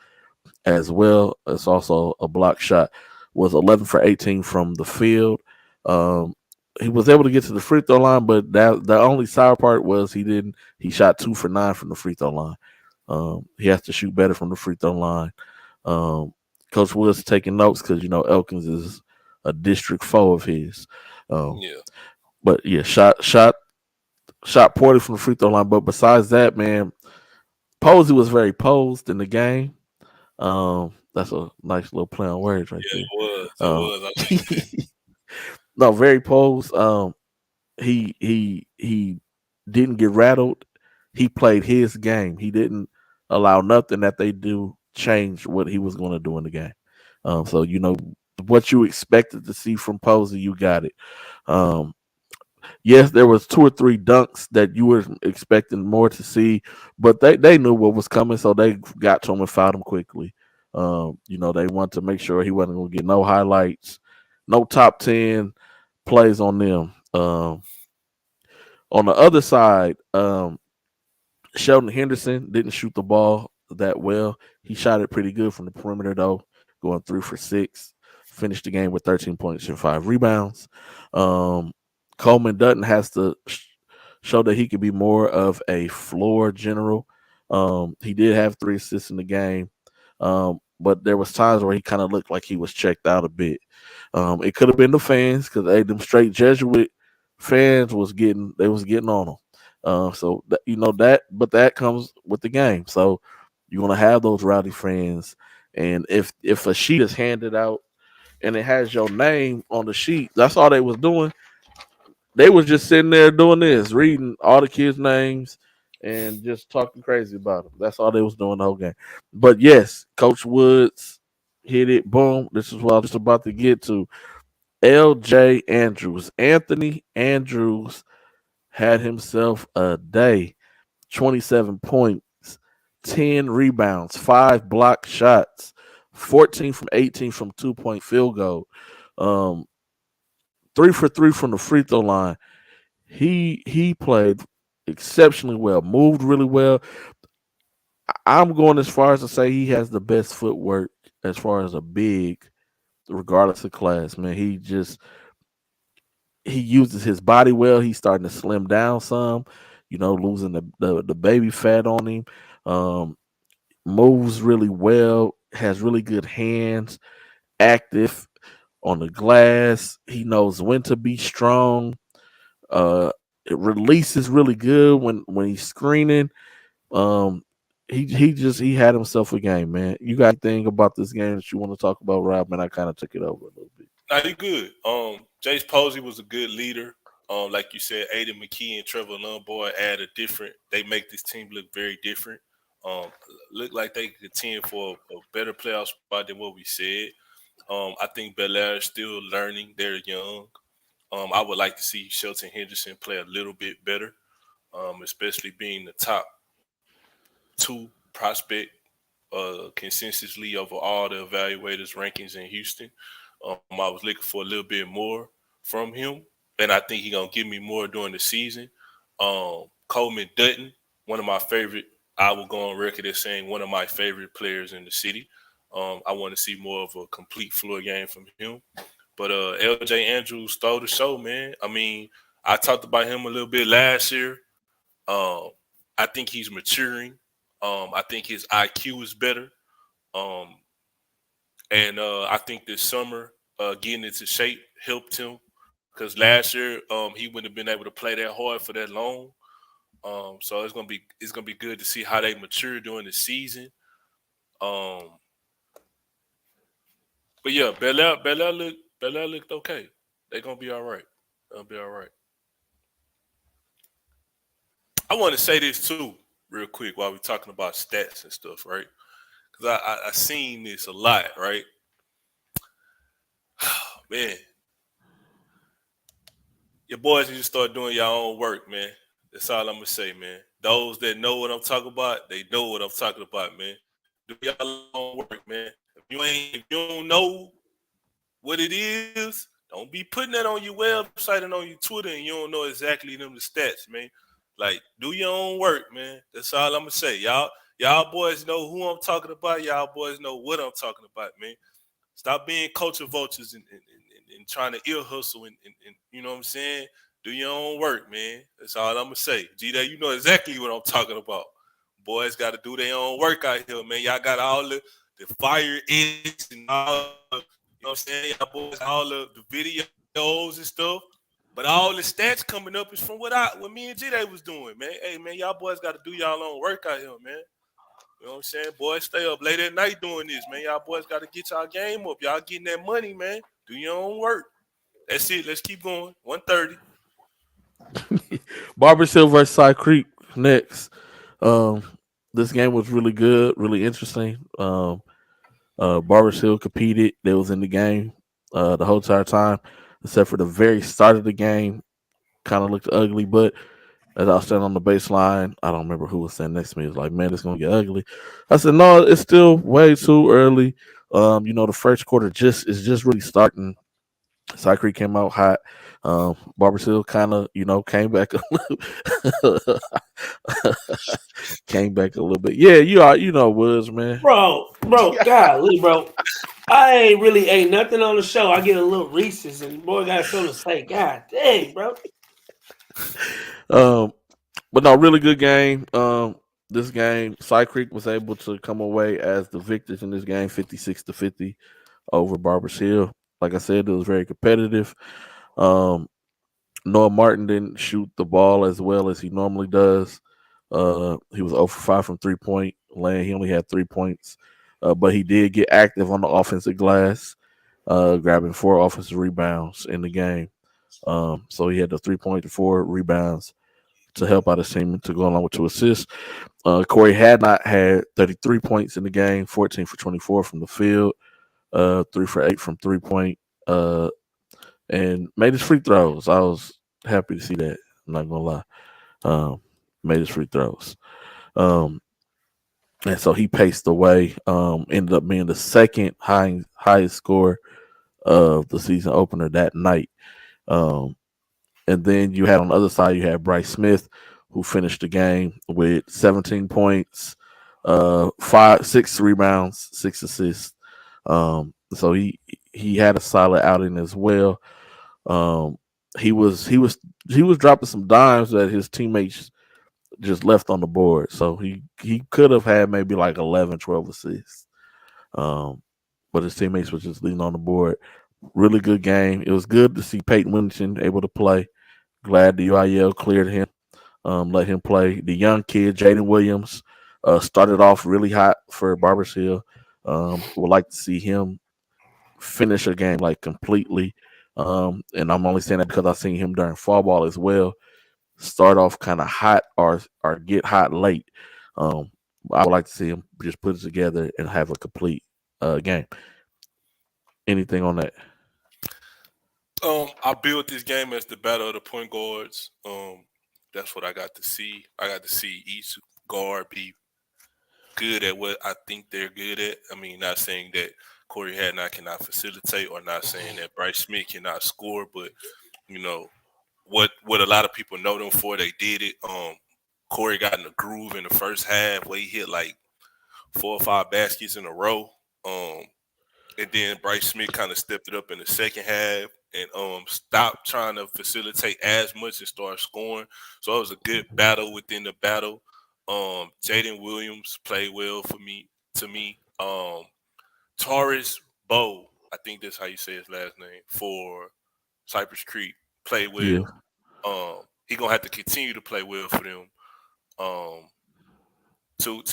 as well. It's also a block shot. Was 11 for 18 from the field. Um, he was able to get to the free throw line, but the only sour part was he didn't. He shot 2 for 9 from the free throw line. He has to shoot better from the free throw line. Coach Woods taking notes because Elkins is a district foe of his. Yeah. But yeah, shot poorly from the free throw line. But besides that, man, Posey was very posed in the game. That's a nice little play on words right Yeah, there. it was. It was. I like that. No, very posed. He didn't get rattled. He played his game. He didn't allow nothing that they do change what he was going to do in the game. So what you expected to see from Posey, you got it. Yes, there was 2 or 3 dunks that you were expecting more to see, but they knew what was coming, so they got to him and fouled him quickly. They wanted to make sure he wasn't going to get no highlights, no top 10 plays on them. On the other side, Sheldon Henderson didn't shoot the ball that well. He shot it pretty good from the perimeter, though, going 3 for 6. Finished the game with 13 points and 5 rebounds. Coleman Dutton has to show that he could be more of a floor general. He did have 3 assists in the game, but there was times where he kind of looked like he was checked out a bit. It could have been the fans because them straight Jesuit fans was getting on him. But that comes with the game. So you're gonna have those rowdy fans, and if a sheet is handed out and it has your name on the sheet, that's all they was doing. They was just sitting there doing this, reading all the kids' names and just talking crazy about them. That's all they was doing the whole game. But yes, Coach Woods hit it. Boom. This is what I was just about to get to. L.J. Andrews. Anthony Andrews had himself a day. 27 points, 10 rebounds, 5 block shots, 14 from 18 from 2-point field goal. 3 for 3 from the free throw line. He played exceptionally well, moved really well. I'm going as far as to say he has the best footwork as far as a big, regardless of class. Man, he uses his body well. He's starting to slim down some, losing the baby fat on him. Moves really well, has really good hands, active on the glass. He knows when to be strong. It releases really good when he's screening. He had himself a game, man. You got anything about this game that you want to talk about, Rob? And I kind of took it over a little bit. Nah, he good. Jace Posey was a good leader. Like you said, Aiden McKee and Trevor Lundboy add a different. They make this team look very different. Look like they could contend for a better playoff spot than what we said. I think Bel Air is still learning. They're young. I would like to see Shelton Henderson play a little bit better, especially being the top 2 prospect consensusly over all the evaluators' rankings in Houston. I was looking for a little bit more from him, and I think he's going to give me more during the season. Coleman Dutton, one of my favorite, I will go on record as saying one of my favorite players in the city. I want to see more of a complete floor game from him. But L.J. Andrews stole the show, man. I mean, I talked about him a little bit last year. I think he's maturing. I think his IQ is better. And I think this summer getting into shape helped him because last year he wouldn't have been able to play that hard for that long. So it's gonna be good to see how they mature during the season. But yeah, Bel Air looked okay. They're gonna be all right. They'll be all right. I want to say this too, real quick, while we're talking about stats and stuff, right? Because I seen this a lot, right? Man, your boys need to start doing your own work, man. That's all I'm gonna say, man. Those that know what I'm talking about, they know what I'm talking about, man. Do your own work, man. If you don't know what it is, don't be putting that on your website and on your Twitter, and you don't know exactly them the stats, man. Like, do your own work, man. That's all I'm gonna say. Y'all boys know who I'm talking about. Y'all boys know what I'm talking about, man. Stop being culture vultures and trying to ear hustle and you know what I'm saying? Do your own work, man. That's all I'm gonna say. G-Day, you know exactly what I'm talking about. Boys got to do their own work out here, man. Y'all got all the fire edits and all, you know what I'm saying? Y'all boys, all the videos and stuff. But all the stats coming up is from what me and G-Day was doing, man. Hey, man, y'all boys got to do y'all own work out here, man. You know what I'm saying? Boys, stay up late at night doing this, man. Y'all boys got to get y'all game up. Y'all getting that money, man. Do your own work. That's it. Let's keep going. 130. Barber Hill versus Side Creek next. Um, this game was really good, really interesting. Barber Hill competed. They was in the game the whole entire time, except for the very start of the game. Kind of looked ugly, but as I was standing on the baseline, I don't remember who was standing next to me. It was like, man, it's gonna get ugly. I said, no, it's still way too early. The first quarter is just really starting. Side Creek came out hot. Barber Hill kind of, came back a little, came back a little bit. Yeah, Woods, man. Bro, golly, bro. I ain't really ate nothing on the show. I get a little Reese's and boy got something to say. God dang, bro. But no, really good game. This game, Side Creek was able to come away as the victors in this game, 56-50 over Barbers Hill. Like I said, it was very competitive. Noah Martin didn't shoot the ball as well as he normally does. He was 0 for 5 from 3-point land. He only had 3 points, but he did get active on the offensive glass, grabbing 4 offensive rebounds in the game. So he had the 3 point to 4 rebounds to help out his team to go along with 2 assists. Corey had not had 33 points in the game, 14 for 24 from the field, 3 for 8 from 3-point, and made his free throws. I was happy to see that. I'm not gonna lie. Made his free throws. And so he paced away. Ended up being the second highest score of the season opener that night. And then you had on the other side, you had Bryce Smith, who finished the game with 17 points, 6 rebounds, 6 assists. So he had a solid outing as well. He was dropping some dimes that his teammates just left on the board. So he could have had maybe like 11, 12 assists. But his teammates were just leaving on the board. Really good game. It was good to see Peyton Williamson able to play. Glad the UIL cleared him, let him play. The young kid, Jaden Williams, started off really hot for Barbers Hill. Would like to see him finish a game like completely. And I'm only saying that because I've seen him during fall ball as well. Start off kind of hot or get hot late. I would like to see him just put it together and have a complete game. Anything on that? I built this game as the battle of the point guards. That's what I got to see. I got to see each guard be good at what I think they're good at. I mean, not saying that Corey Hadnot cannot facilitate, or not saying that Bryce Smith cannot score, but what a lot of people know them for, they did it. Corey got in the groove in the first half where he hit like 4 or 5 baskets in a row. And then Bryce Smith kind of stepped it up in the second half and stopped trying to facilitate as much and start scoring. So it was a good battle within the battle. Jaden Williams played well to me. Taurus Bow, I think that's how you say his last name, for Cypress Creek, played well. Yeah. He gonna have to continue to play well for them. To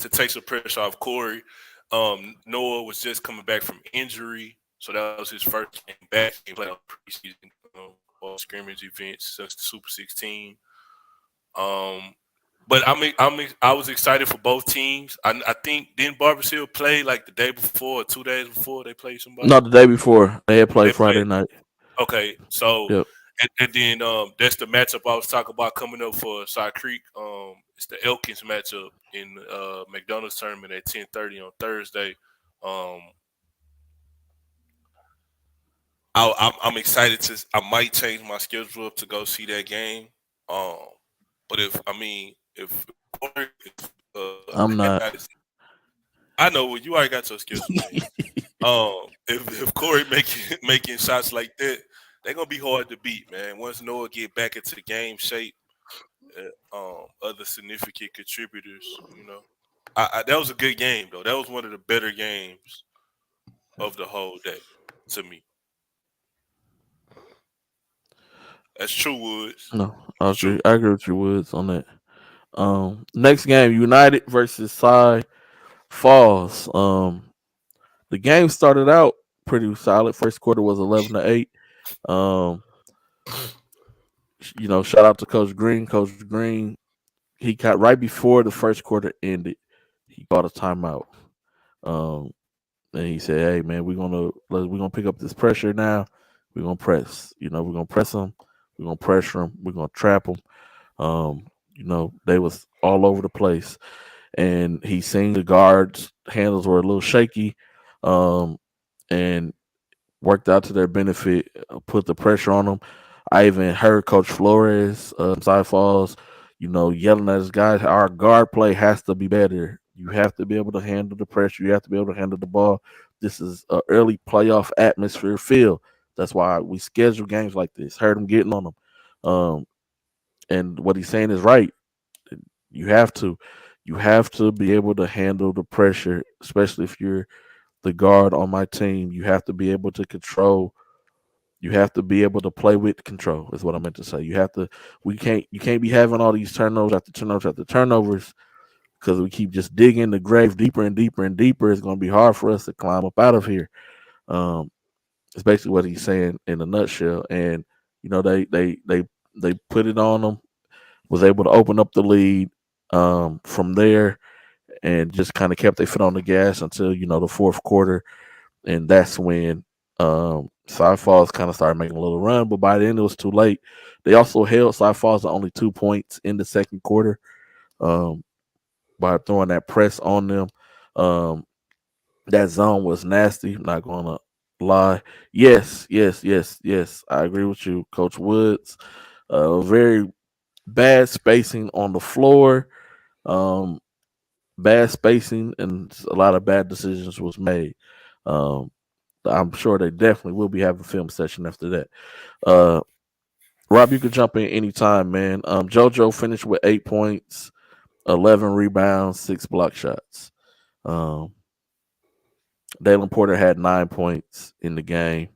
take some pressure off Corey. Noah was just coming back from injury, so that was his first game back. He played on preseason scrimmage events since the Super 16. But I was excited for both teams. I think didn't Barbers Hill play like the day before or 2 days before they played somebody? No, the day before they had played Friday night. Okay, so yep. and then that's the matchup I was talking about coming up for Side Creek. It's the Elkins matchup in McDonald's tournament at 10:30 on Thursday. I'm excited I might change my schedule up to go see that game. But if Corey, I'm not. I know you already got your schedule, man. If Corey making shots like that, they're gonna be hard to beat, man. Once Noah get back into game shape, other significant contributors, that was a good game though. That was one of the better games of the whole day to me. That's true, Woods. No, I True. agree. I agree with you, Woods, on that. Next game, United versus Cy Falls. The game started out pretty solid. First quarter was 11-8. Um, shout out to Coach Green. Coach Green, he got right before the first quarter ended. He called a timeout. Um, and he said, "Hey, man, we're gonna pick up this pressure now. We're gonna press. We're gonna press them. We're gonna pressure them. We're gonna trap them. They was all over the place." And he seen the guards' handles were a little shaky, and worked out to their benefit. Put the pressure on them. I even heard Coach Flores, Cy Falls, yelling at his guys. Our guard play has to be better. You have to be able to handle the pressure. You have to be able to handle the ball. This is an early playoff atmosphere feel. That's why we schedule games like this. Heard him getting on them. And what he's saying is right. You have to. You have to be able to handle the pressure, especially if you're the guard on my team. You have to be able to control. You have to be able to play with control. Is what I meant to say. You have to. You can't be having all these turnovers after turnovers after turnovers because we keep just digging the grave deeper and deeper and deeper. It's going to be hard for us to climb up out of here. It's basically what he's saying in a nutshell. And they put it on them. Was able to open up the lead from there, and just kind of kept their foot on the gas until the fourth quarter, and that's when Cy Falls kind of started making a little run, but by then it was too late. They also held Cy Falls to only 2 points in the second quarter by throwing that press on them. That zone was nasty. I'm not gonna lie. Yes. I agree with you, Coach Woods. Very bad spacing on the floor. Bad spacing and a lot of bad decisions was made. I'm sure they definitely will be having a film session after that. Rob, you can jump in anytime, man. JoJo finished with 8 points, 11 rebounds, 6 block shots. Dalen Porter had 9 points in the game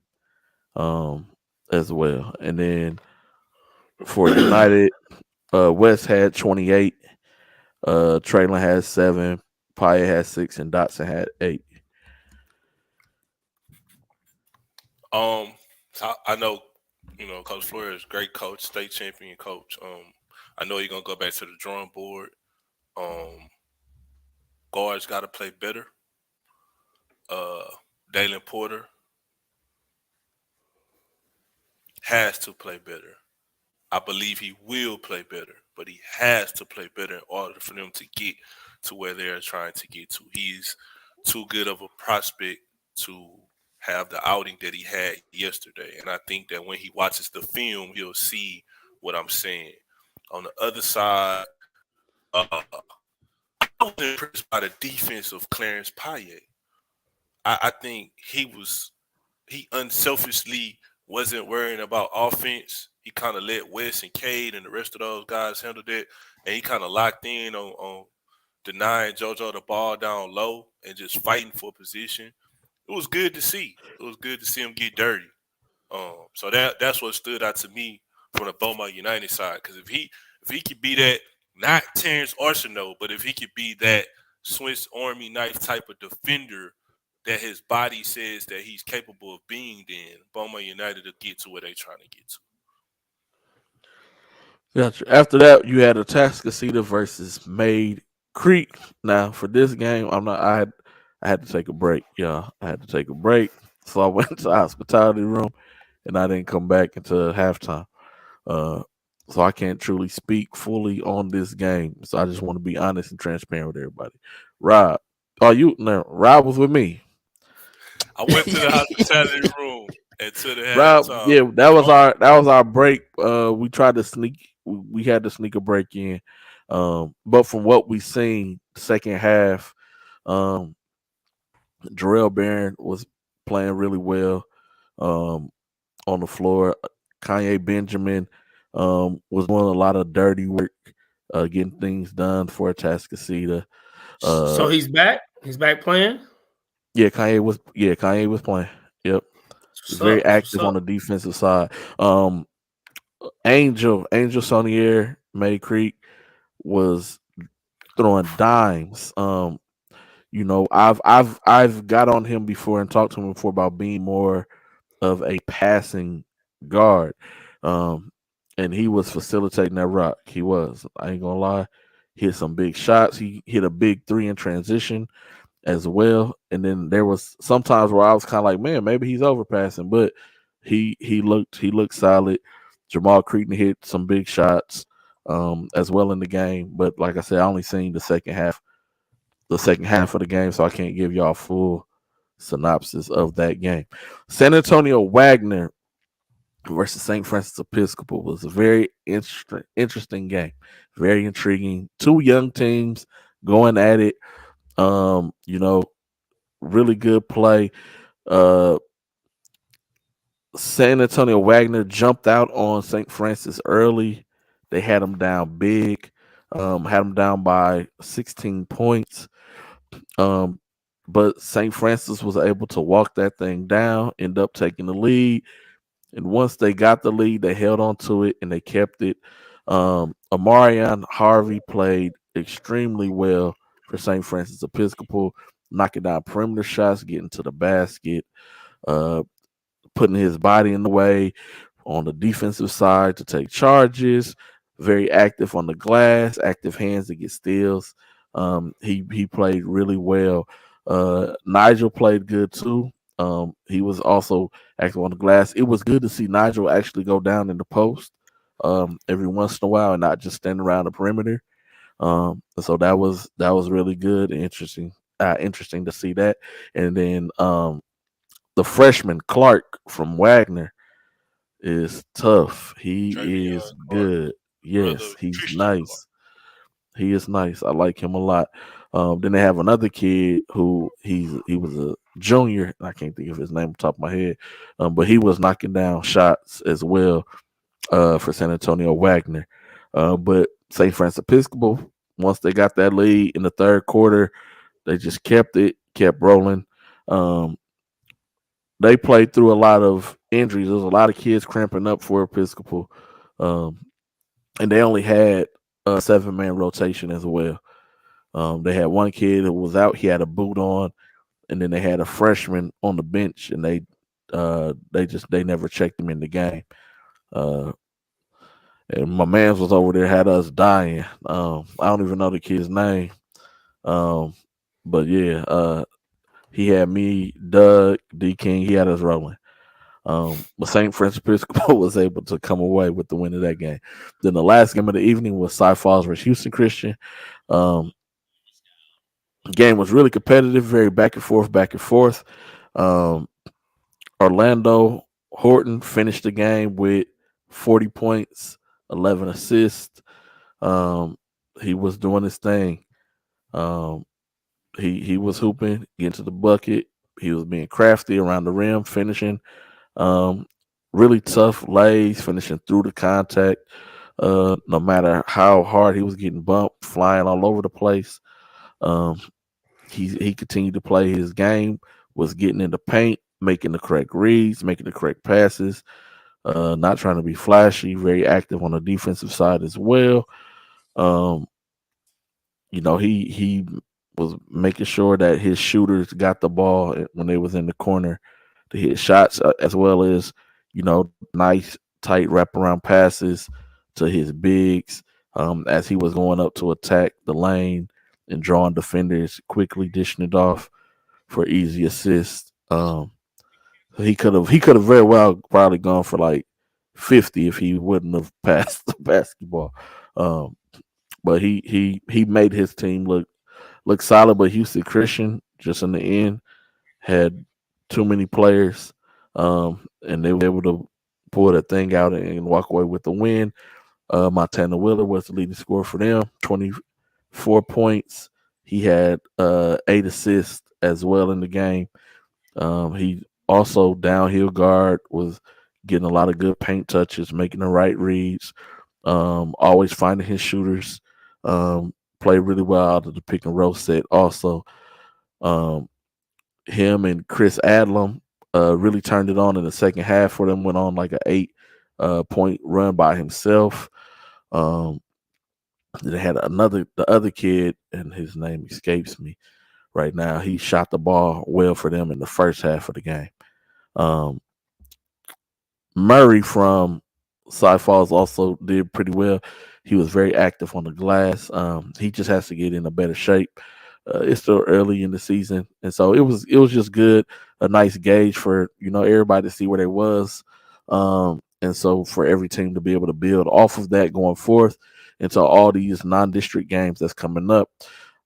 as well. And then for United, West had 28. Traylon had 7. Paya had 6, and Dotson had 8. So I know, Coach Flores, great coach, state champion coach. I know you're gonna go back to the drawing board. Guards got to play better. Dalen Porter has to play better. I believe he will play better, but he has to play better in order for them to get to where they're trying to get to. He's too good of a prospect to have the outing that he had yesterday. And I think that when he watches the film, he'll see what I'm saying. On the other side, I was impressed by the defense of Clarence Payet. I think he unselfishly wasn't worrying about offense. He kind of let Wes and Cade and the rest of those guys handle that. And he kind of locked in on denying JoJo the ball down low and just fighting for position. It was good to see. It was good to see him get dirty. So that's what stood out to me from the Beaumont United side. Because if he could be that, not Terrence Arsenault, but if he could be that Swiss Army knife type of defender that his body says that he's capable of being, then Beaumont United will get to where they're trying to get to. Gotcha. After that, you had Atascocita versus Maid Creek. Now, for this game, I had to take a break. Yeah, I had to take a break. So I went to the hospitality room, and I didn't come back until halftime. So I can't truly speak fully on this game. So I just want to be honest and transparent with everybody. Rob, Rob was with me. I went to the hospitality room and to the Rob, halftime. yeah, that was our break. We tried to sneak we had to sneak a break in. But from what we seen, second half, um, Jarrell Barron was playing really well um, on the floor. Kanye Benjamin was doing a lot of dirty work, getting things done for Tascasita. So he's back. He's back playing. Kanye was playing. Yep. What's Very up? What's active on up? the defensive side. Angel Sonier, May Creek was throwing dimes. I've got on him before and talked to him before about being more of a passing guard. Um, and he was facilitating that rock. He was. I ain't gonna lie. Hit some big shots. He hit a big three in transition as well. And then there was sometimes where I was kind of like, man, maybe he's overpassing, but he looked solid. Jamal Cretan hit some big shots as well in the game. But like I said, I only seen the second half of the game, so I can't give y'all a full synopsis of that game. San Antonio Wagner versus St. Francis Episcopal was a very interesting game, very intriguing. Two young teams going at it. You know, really good play. Uh, San Antonio Wagner jumped out on St. Francis early. They had them down big, had them down by 16 points. Um, but St. Francis was able to walk that thing down, end up taking the lead. And once they got the lead, they held on to it and they kept it. Amarion Harvey played extremely well for St. Francis Episcopal, knocking down perimeter shots, getting to the basket, uh, putting his body in the way on the defensive side to take charges. Very active on the glass, active hands to get steals. He played really well. Nigel played good too. He was also active on the glass. It was good to see Nigel actually go down in the post every once in a while and not just stand around the perimeter. So that was really good and interesting to see that. And then the freshman Clark from Wagner is tough. He Travion is Clark, good. brother Yes, he's Christian Clark. nice. He is nice. I like him a lot. Then they have another kid who he was a junior. I can't think of his name off the top of my head, but he was knocking down shots as well for San Antonio Wagner. But St. Francis Episcopal, once they got that lead in the third quarter, they just kept it, kept rolling. Um, they played through a lot of injuries. There was a lot of kids cramping up for Episcopal, um, and they only had a 7-man rotation as well. They had one kid who was out; he had a boot on, and then they had a freshman on the bench, and they never checked him in the game. Uh, and my man was over there had us dying. I don't even know the kid's name, um, but yeah, he had me, Doug, D King. He had us rolling. But St. Francis Episcopal was able to come away with the win of that game. Then the last game of the evening was Cy Falls versus Houston Christian. Um, game was really competitive, very back and forth, back and forth. Um, Orlando Horton finished the game with 40 points, 11 assists. Um, he was doing his thing. Um, he was hooping, getting to the bucket. He was being crafty around the rim, finishing. Um, really tough lays, finishing through the contact. No matter how hard he was getting bumped, flying all over the place. Um, he continued to play his game, was getting in the paint, making the correct reads, making the correct passes, not trying to be flashy, very active on the defensive side as well. Um, he was making sure that his shooters got the ball when they was in the corner to hit shots, as well as nice tight wraparound passes to his bigs as he was going up to attack the lane and drawing defenders, quickly dishing it off for easy assists. He could have very well probably gone for like 50 if he wouldn't have passed the basketball. Um, but he made his team look solid. But Houston Christian just in the end had too many players, and they were able to pull that thing out and walk away with the win. Montana Wheeler was the leading scorer for them, 24 points. He had 8 assists as well in the game. He also downhill guard was getting a lot of good paint touches, making the right reads, always finding his shooters. Played really well out of the pick and roll set. Also, um, him and Chris Adlam really turned it on in the second half for them. Went on like an 8 point run by himself. Um, they had the other kid, and his name escapes me right now. He shot the ball well for them in the first half of the game. Um, Murray from Cy Falls also did pretty well. He was very active on the glass. He just has to get in a better shape. It's still early in the season, and so it was just good, a nice gauge for everybody to see where they was, and so for every team to be able to build off of that going forth into all these non-district games that's coming up.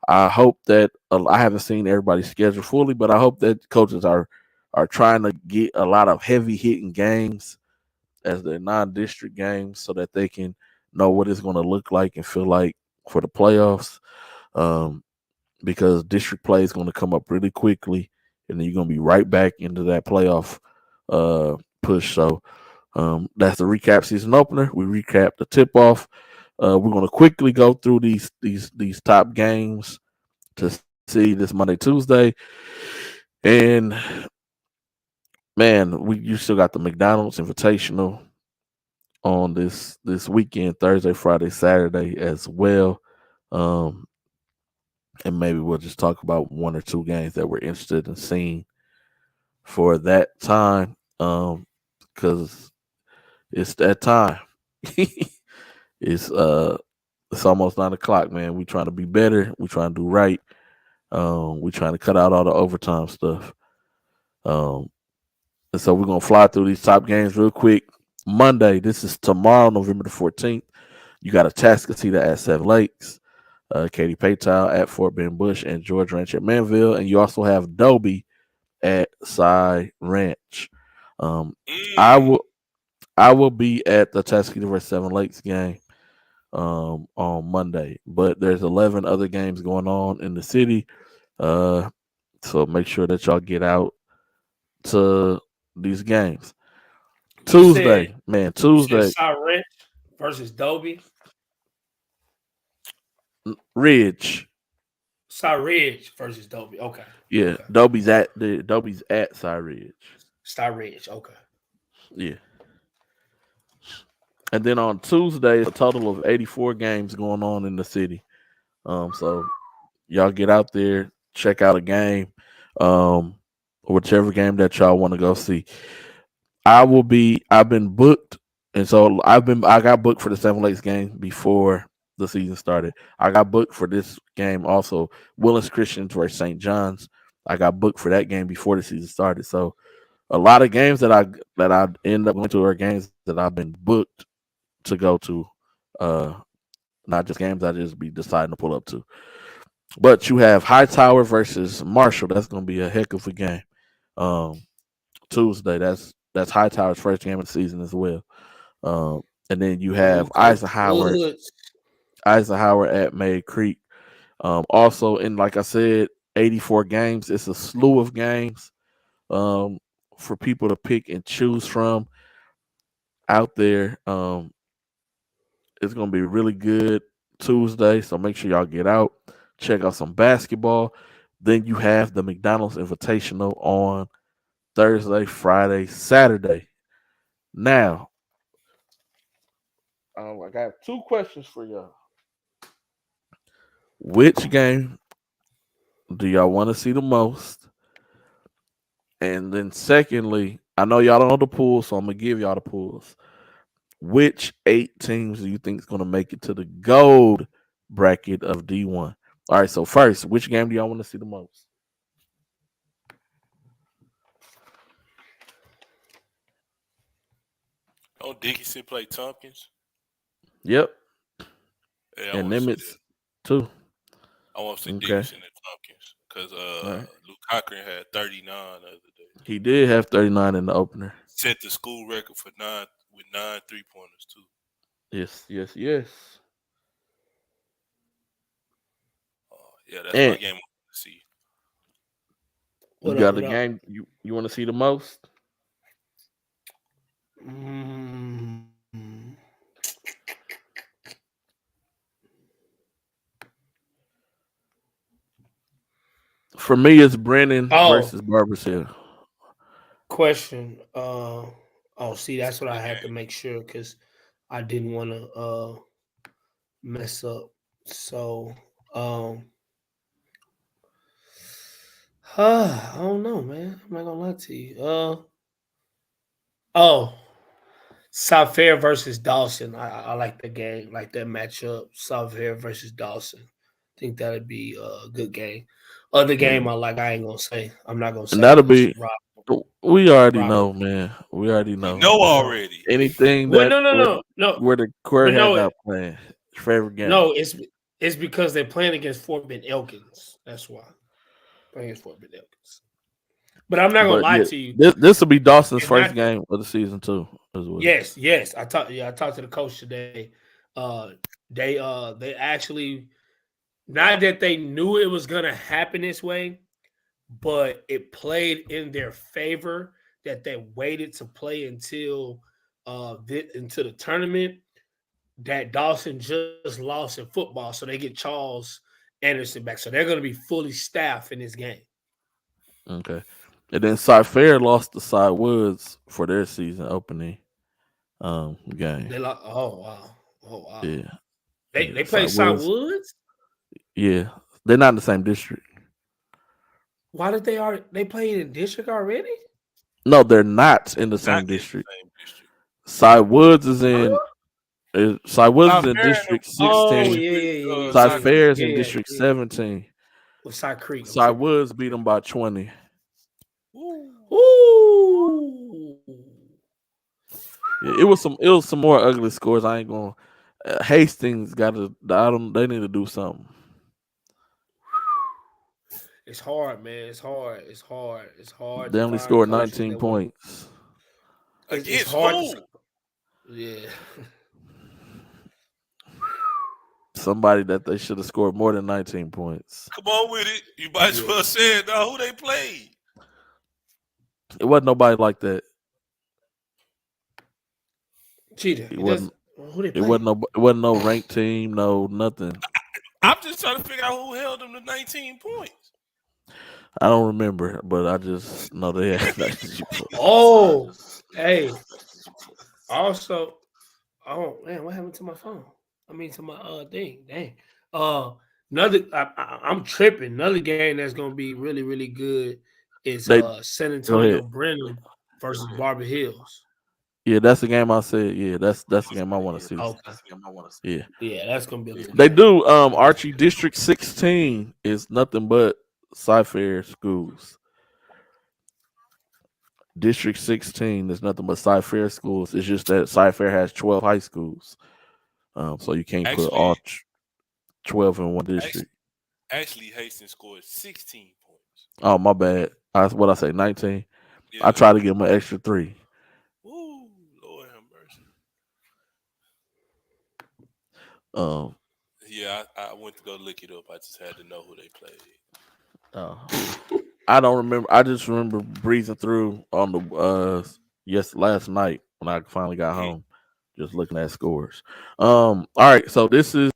I hope that I haven't seen everybody's schedule fully, but I hope that coaches are trying to get a lot of heavy hitting games as their non-district games so that they can know what it's going to look like and feel like for the playoffs. Because district play is going to come up really quickly, and then you're going to be right back into that playoff push. So that's the recap season opener. We recap the tip off. We're going to quickly go through these top games to see this Monday, Tuesday, and man, you still got the McDonald's Invitational on this weekend, Thursday, Friday, Saturday as well. And maybe we'll just talk about one or two games that we're interested in seeing for that time. Because it's that time. it's almost 9 o'clock, man. We trying to be better. We trying to do right. We trying to cut out all the overtime stuff. And so we're gonna fly through these top games real quick. Monday, this is tomorrow, November the 14th. You got a Atascocita at Seven Lakes, Katy Paytown at Fort Bend Bush, and George Ranch at Manville. And you also have Dobie at Cy Ranch. I will be at the Atascocita vs. Seven Lakes game on Monday, but there's 11 other games going on in the city. So make sure that y'all get out to these games. Tuesday. Cy Ranch versus Dobie. Ridge. Cy Ridge versus Dobie. Okay. Yeah, okay. Dobie's at Cy Ridge. Cy Ridge. Okay. Yeah. And then on Tuesday, a total of 84 games going on in the city. So y'all get out there, check out a game, whichever game that y'all want to go see. I've been booked, and so I got booked for the Seven Lakes game before the season started. I got booked for this game also. Willis Christian versus St. John's. I got booked for that game before the season started. So a lot of games that I end up going to are games that I've been booked to go to. Not just games I just be deciding to pull up to. But you have Hightower versus Marshall. That's going to be a heck of a game. Tuesday. That's Hightower's first game of the season as well. And then you have Eisenhower at May Creek. Also, in like I said, 84 games. It's a slew of games for people to pick and choose from out there. It's going to be really good Tuesday, so make sure y'all get out, check out some basketball. Then you have the McDonald's Invitational on Thursday, Friday, Saturday. Now, I got 2 questions for y'all. Which game do y'all want to see the most? And then secondly, I know y'all don't know the pool, so I'm going to give y'all the pools. Which 8 teams do you think is going to make it to the gold bracket of D1? All right, so first, which game do y'all want to see the most? Oh, Dickinson play Tompkins. Yep. Yeah, and Nimitz too. I want to see Okay. Dickinson and Tompkins because Right. Luke Cochran had 39 the other day. He did have 39 in the opener. Set the school record for 9 3-pointers too. Yes, yes, yes. Yeah, that's my And game I want to see. you What up? got a What up? game you want to see the most? Mm. For me, it's Brennan Oh, versus Barbers Hill. question. Oh, see, It's a that's what I good had to game. make sure because I didn't want to mess up. So, um, I don't know, man. I'm not gonna lie to you. Oh, South Fair versus Dawson. I like the game, like that matchup. South Fair versus Dawson. I think that'd be a good game. Other Yeah. game I like, I ain't gonna say. I'm not gonna And say that'll because be we already know, man. We already We know. know No. already. Anything Well, that no, no, no, no. where the But quarterback no, not playing. Favorite game. no. It's because they're playing against Fort Bend Elkins. That's why playing against Fort Bend Elkins. But I'm not gonna But lie yeah, to you. this will be Dawson's It's first not. game of the season too, as well. Yes, yes. I talked. Yeah, I talked to the coach today. Uh, they actually not that they knew it was gonna happen this way, but it played in their favor that they waited to play until into the tournament that Dawson just lost in football, so they get Charles Anderson back. So they're going to be fully staffed in this game. Okay. And then Cy Fair lost to Cy Woods for their season opening game. They like, oh wow. Yeah. They Yeah. play Cy Cy Woods. Woods. Yeah. They're not in the same district. Why did they play in district already? No, they're not in the Not same in the district. same district. Cy Woods is in Huh? Cy Woods is South in Fair and them District Oh was 16. yeah, with yeah, yeah, Cy yeah, Cy yeah, Fair is yeah, in yeah, District yeah. 17. With Cy Creek, I'm Cy tripping. Woods beat them by 20. Ooh. Ooh. Yeah, it was some more ugly scores. I ain't going. Hastings got to. They need to do something. It's hard, man. It's hard. It's hard. It's hard They to only find scored coaches 19 that want. points. It's Against hard who? to. Yeah. Somebody that they should have scored more than 19 points. Come on with it. You might as well say it now. Who they played? It wasn't nobody like that. Cheetah. It It does. wasn't. Who they It play? wasn't no ranked team. No nothing. I'm just trying to figure out who held them to 19 points. I don't remember, but I just know they had 19 points. Oh, hey. Also, oh man, what happened to my phone? I mean to my thing. Dang. Another. I'm tripping. Another game that's gonna be really really good is They San go Antonio ahead. Brennan versus Barber Hills. Yeah, that's the game I said. Yeah, that's the game I want to see. Okay. Yeah. Yeah, that's gonna be a good They game. do. Archie District 16 is nothing but Cy-Fair schools. District 16 is nothing but Cy-Fair schools. It's just that Cy-Fair has 12 high schools. So you can't put Actually, all 12 in one district. actually, Hastings scored 16 points. Oh, my bad. What I say, 19? Yeah. I try to give them an extra 3. Ooh, Lord have mercy. Um, Yeah, I went to go look it up. I just had to know who they played. I don't remember. I just remember breezing through on the last night when I finally got home, just looking at scores. All right, so this is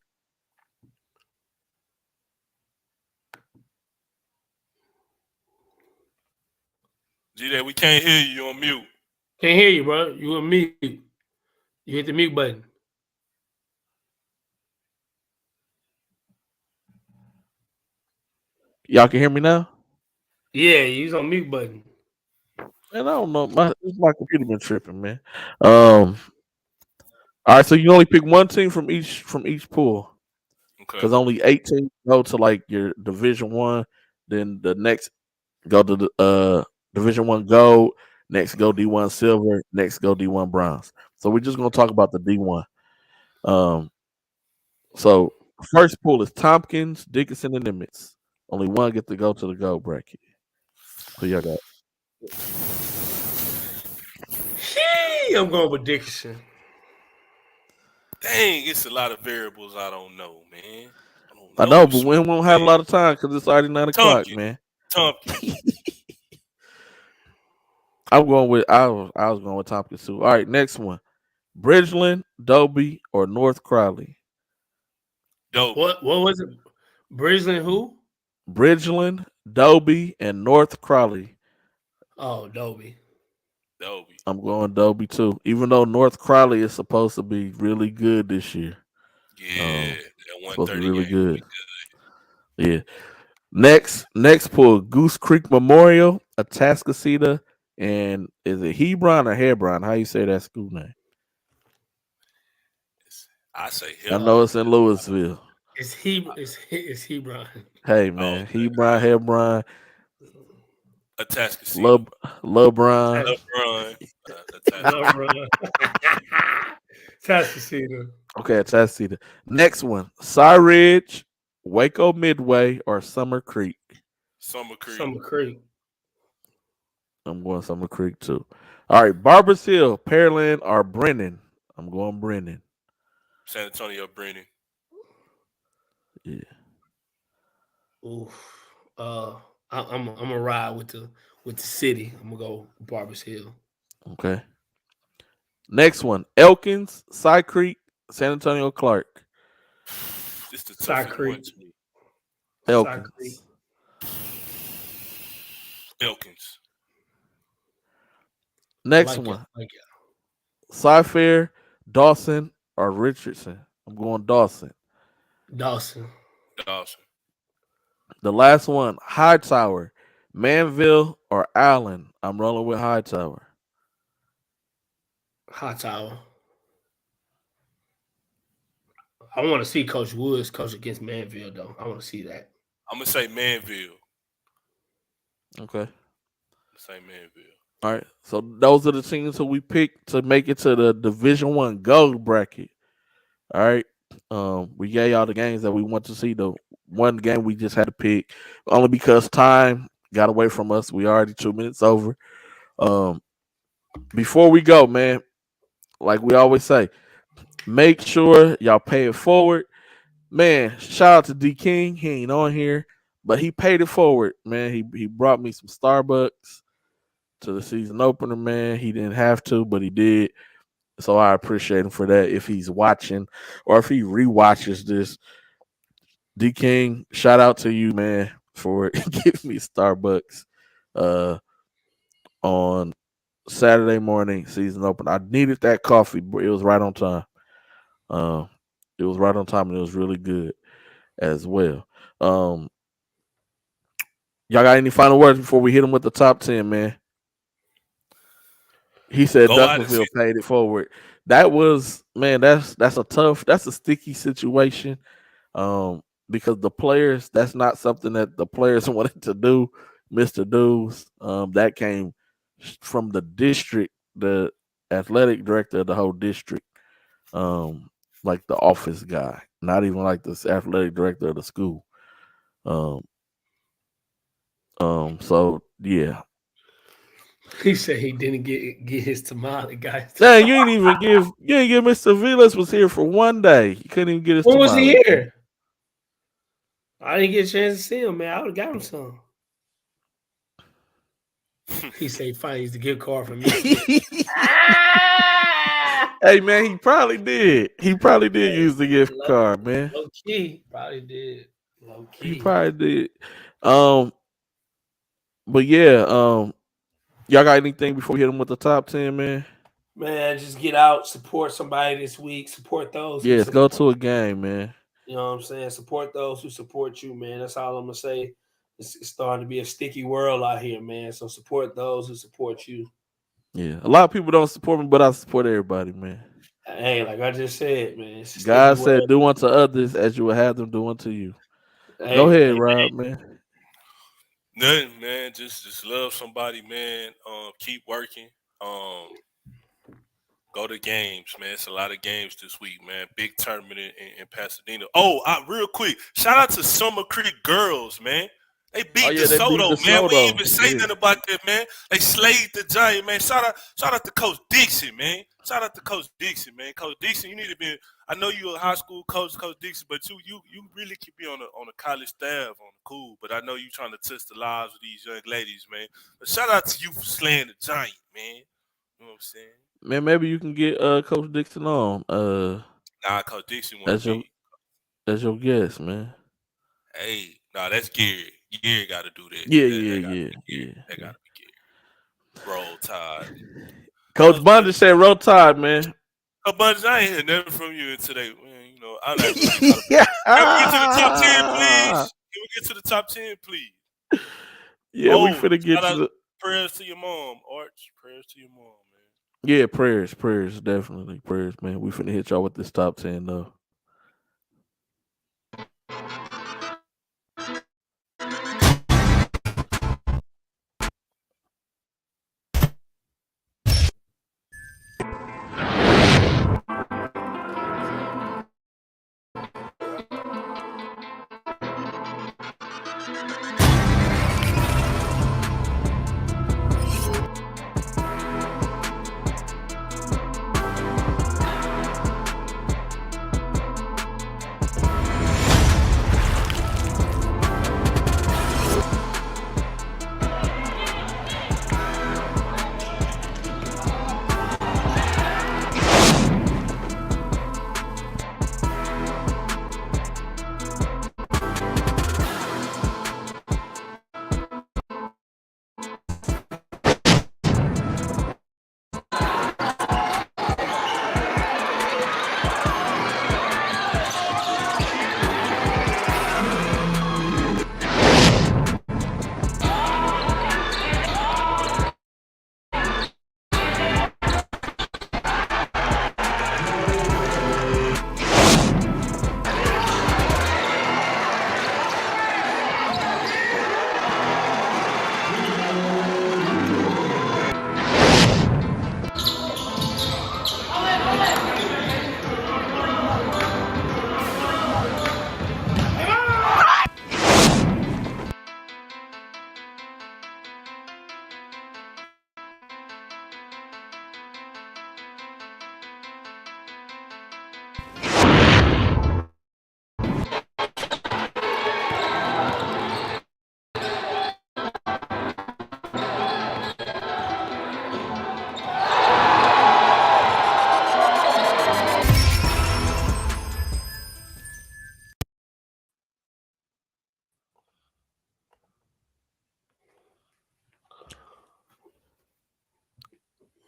G-Day, we can't hear you. You on mute. Can't hear you, bro. You on mute. You hit the mute button. y'all can hear me now. Yeah, he's on mute button. And I don't know, my computer been tripping, man. All right, so you only pick one team from each pool Okay. because only 8 teams go to like your Division 1. Then the next go to the Division 1 gold. Next go D1 silver. Next go D1 bronze. So we're just gonna talk about the D1. So first pool is Tompkins, Dickinson, and Nimitz. Only one get to go to the gold bracket. Who y'all got? I'm going with Dickinson. Dang, it's a lot of variables I don't know, man. I don't I know. know, but we won't have a lot of time because it's already 9 o'clock, Tompkins. man. Tompkins. I'm going with I was going with Tompkins too. All right, next one. Bridgeland, Dobie, or North Crowley? Dope. What was it? Bridgeland who? Bridgeland, Dobie, and North Crowley. Oh, Dobie. Dobie. I'm going Dobie too. Even though North Crowley is supposed to be really good this year. Yeah, that Supposed to be 130 really game will good. be good. Yeah. Next pull, Goose Creek Memorial, Atascocita, and is it Hebron or Hebron? How you say that school name? I say I know Hebron. it's in Louisville. It's Hebron. Hey Oh, man, okay. Hebron, Hebron, Atascocita. LeBron. LeBron. Love Atascocita. run. Tascasita. Okay, Atascocita. Next one, Cy Ridge, Waco Midway, or Summer Creek. Summer Creek. Summer Creek. I'm going Summer Creek too. All right, Barbers Hill, Pearland, or Brennan. I'm going Brennan. San Antonio Brennan. Yeah. Oof. I'm gonna ride with the city. I'm gonna go Barbers Hill. Okay. Next one, Elkins, Cy Creek, San Antonio Clark. This the Side toughest one Creek. to me. Side Creek. Elkins. Elkins. I Next like it. one, I like it. Cy Fair, Dawson, or Richardson. I'm going Dawson. Dawson. Dawson. The last one, Hightower, Manville, or Allen. I'm rolling with Hightower. Hot Tower. I want to see Coach Woods coach against Manville though. I want to see that. I'm gonna say Manville. Okay. Say Manville. All right. So those are the teams who we picked to make it to the Division One gold bracket. All right. We gave y'all the games that we want to see. The one game we just had to pick only because time got away from us. We already 2 minutes over. Before we go, man, like we always say, make sure y'all pay it forward. Man, shout out to D King. He ain't on here, but he paid it forward, man. He brought me some Starbucks to the season opener, man. He didn't have to, but he did. So I appreciate him for that. If he's watching or if he rewatches this, D King, shout out to you, man, for giving me Starbucks on Saturday morning season open. I needed that coffee, but it was right on time. Uh, it was right on time and it was really good as well. Y'all got any final words before we hit him with the top 10, man? He said Go out and see. Duncanville paid it forward. That was, man, that's a sticky situation. Because the players, that's not something that the players wanted to do, Mr. Dues. That came from the district, the athletic director of the whole district. Like the office guy, not even like the athletic director of the school. So yeah. He said he didn't get his tamale, guys. Dang, you ain't give Mr. Villas was here for one day. He couldn't even get his When was he tamale. here? I didn't get a chance to see him, man. I would have got him some. He said he finally used the gift card from me. Hey man, he probably did. He probably did use the gift card, man. Low key, probably did. Low key. He probably did. But yeah, y'all got anything before we hit him with the top 10, man? Man, just get out, support somebody this week, support those. Yes, go to a game, man. You know what I'm saying? Support those who support you, man. That's all I'm gonna say. It's starting to be a sticky world out here, man. So support those who support you. Yeah, a lot of people don't support me, but I support everybody, man. Hey, like I just said, man. God said, "Do unto others as you would have them do unto you." Hey, go ahead, Rob, man. Nothing, man. Just love somebody, man. Keep working. Go to games, man. It's a lot of games this week, man. Big tournament in Pasadena. Oh, real quick, shout out to Summer Creek girls, man. They beat Oh yeah, they beat DeSoto, man. We ain't DeSoto. even say nothing about that, man. They slayed the Giant, man. Shout out to Coach Dixon, man. Shout out to Coach Dixon, man. Coach Dixon, you need to be. I know you're a high school coach, Coach Dixon, but you really could be on a college staff on the cool. But I know you trying to touch the lives of these young ladies, man. But shout out to you for slaying the Giant, man. You know what I'm saying? Man, maybe you can get Coach Dixon on. Nah, Coach Dixon want As to be. your guest, man. Hey, nah, that's Gary. Gary got to do that. Yeah. That got to be Gary. Roll Tide. Coach Bundy said, "Roll Tide, man." Oh, Bundy, I ain't heard nothing from you today. Man, you know, I like to Can we get to the top 10, please? Can we get to the top 10, please? Yeah, we finna get to the prayers to your mom, Arch. Prayers to your mom, man. yeah, prayers, definitely prayers, man. We finna hit y'all with this top 10 though.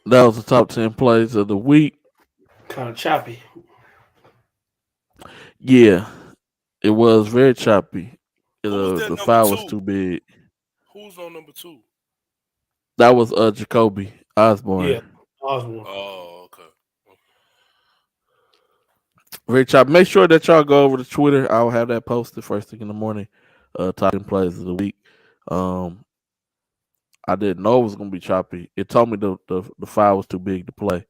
That was the top 10 plays of the week. Kind of choppy. Yeah, it was very choppy. Was that The number foul 2? was too big. Who's on number 2? That was Jacoby Osborne. Yeah, Osborne. Oh, okay. Very choppy. Make sure that y'all go over to Twitter. I'll have that posted first thing in the morning. Top 10 plays of the week. I didn't know it was gonna be choppy. It told me the file was too big to play.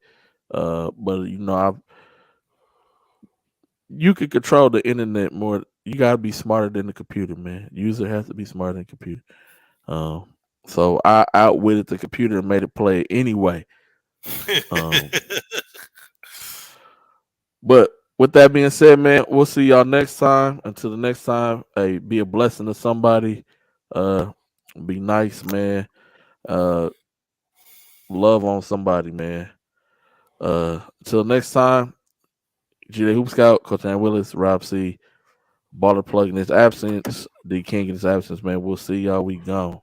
But you know, you can control the internet more. You gotta be smarter than the computer, man. User has to be smarter than the computer. So I outwitted the computer and made it play anyway. But with that being said, man, we'll see y'all next time. Until the next time, hey, be a blessing to somebody. Be nice, man. Love on somebody, man. Until next time, GD Hoop Scout, Coach Ann Willis, Rob C, Baller Plug in his absence, D King in his absence, man. We'll see y'all. We gone.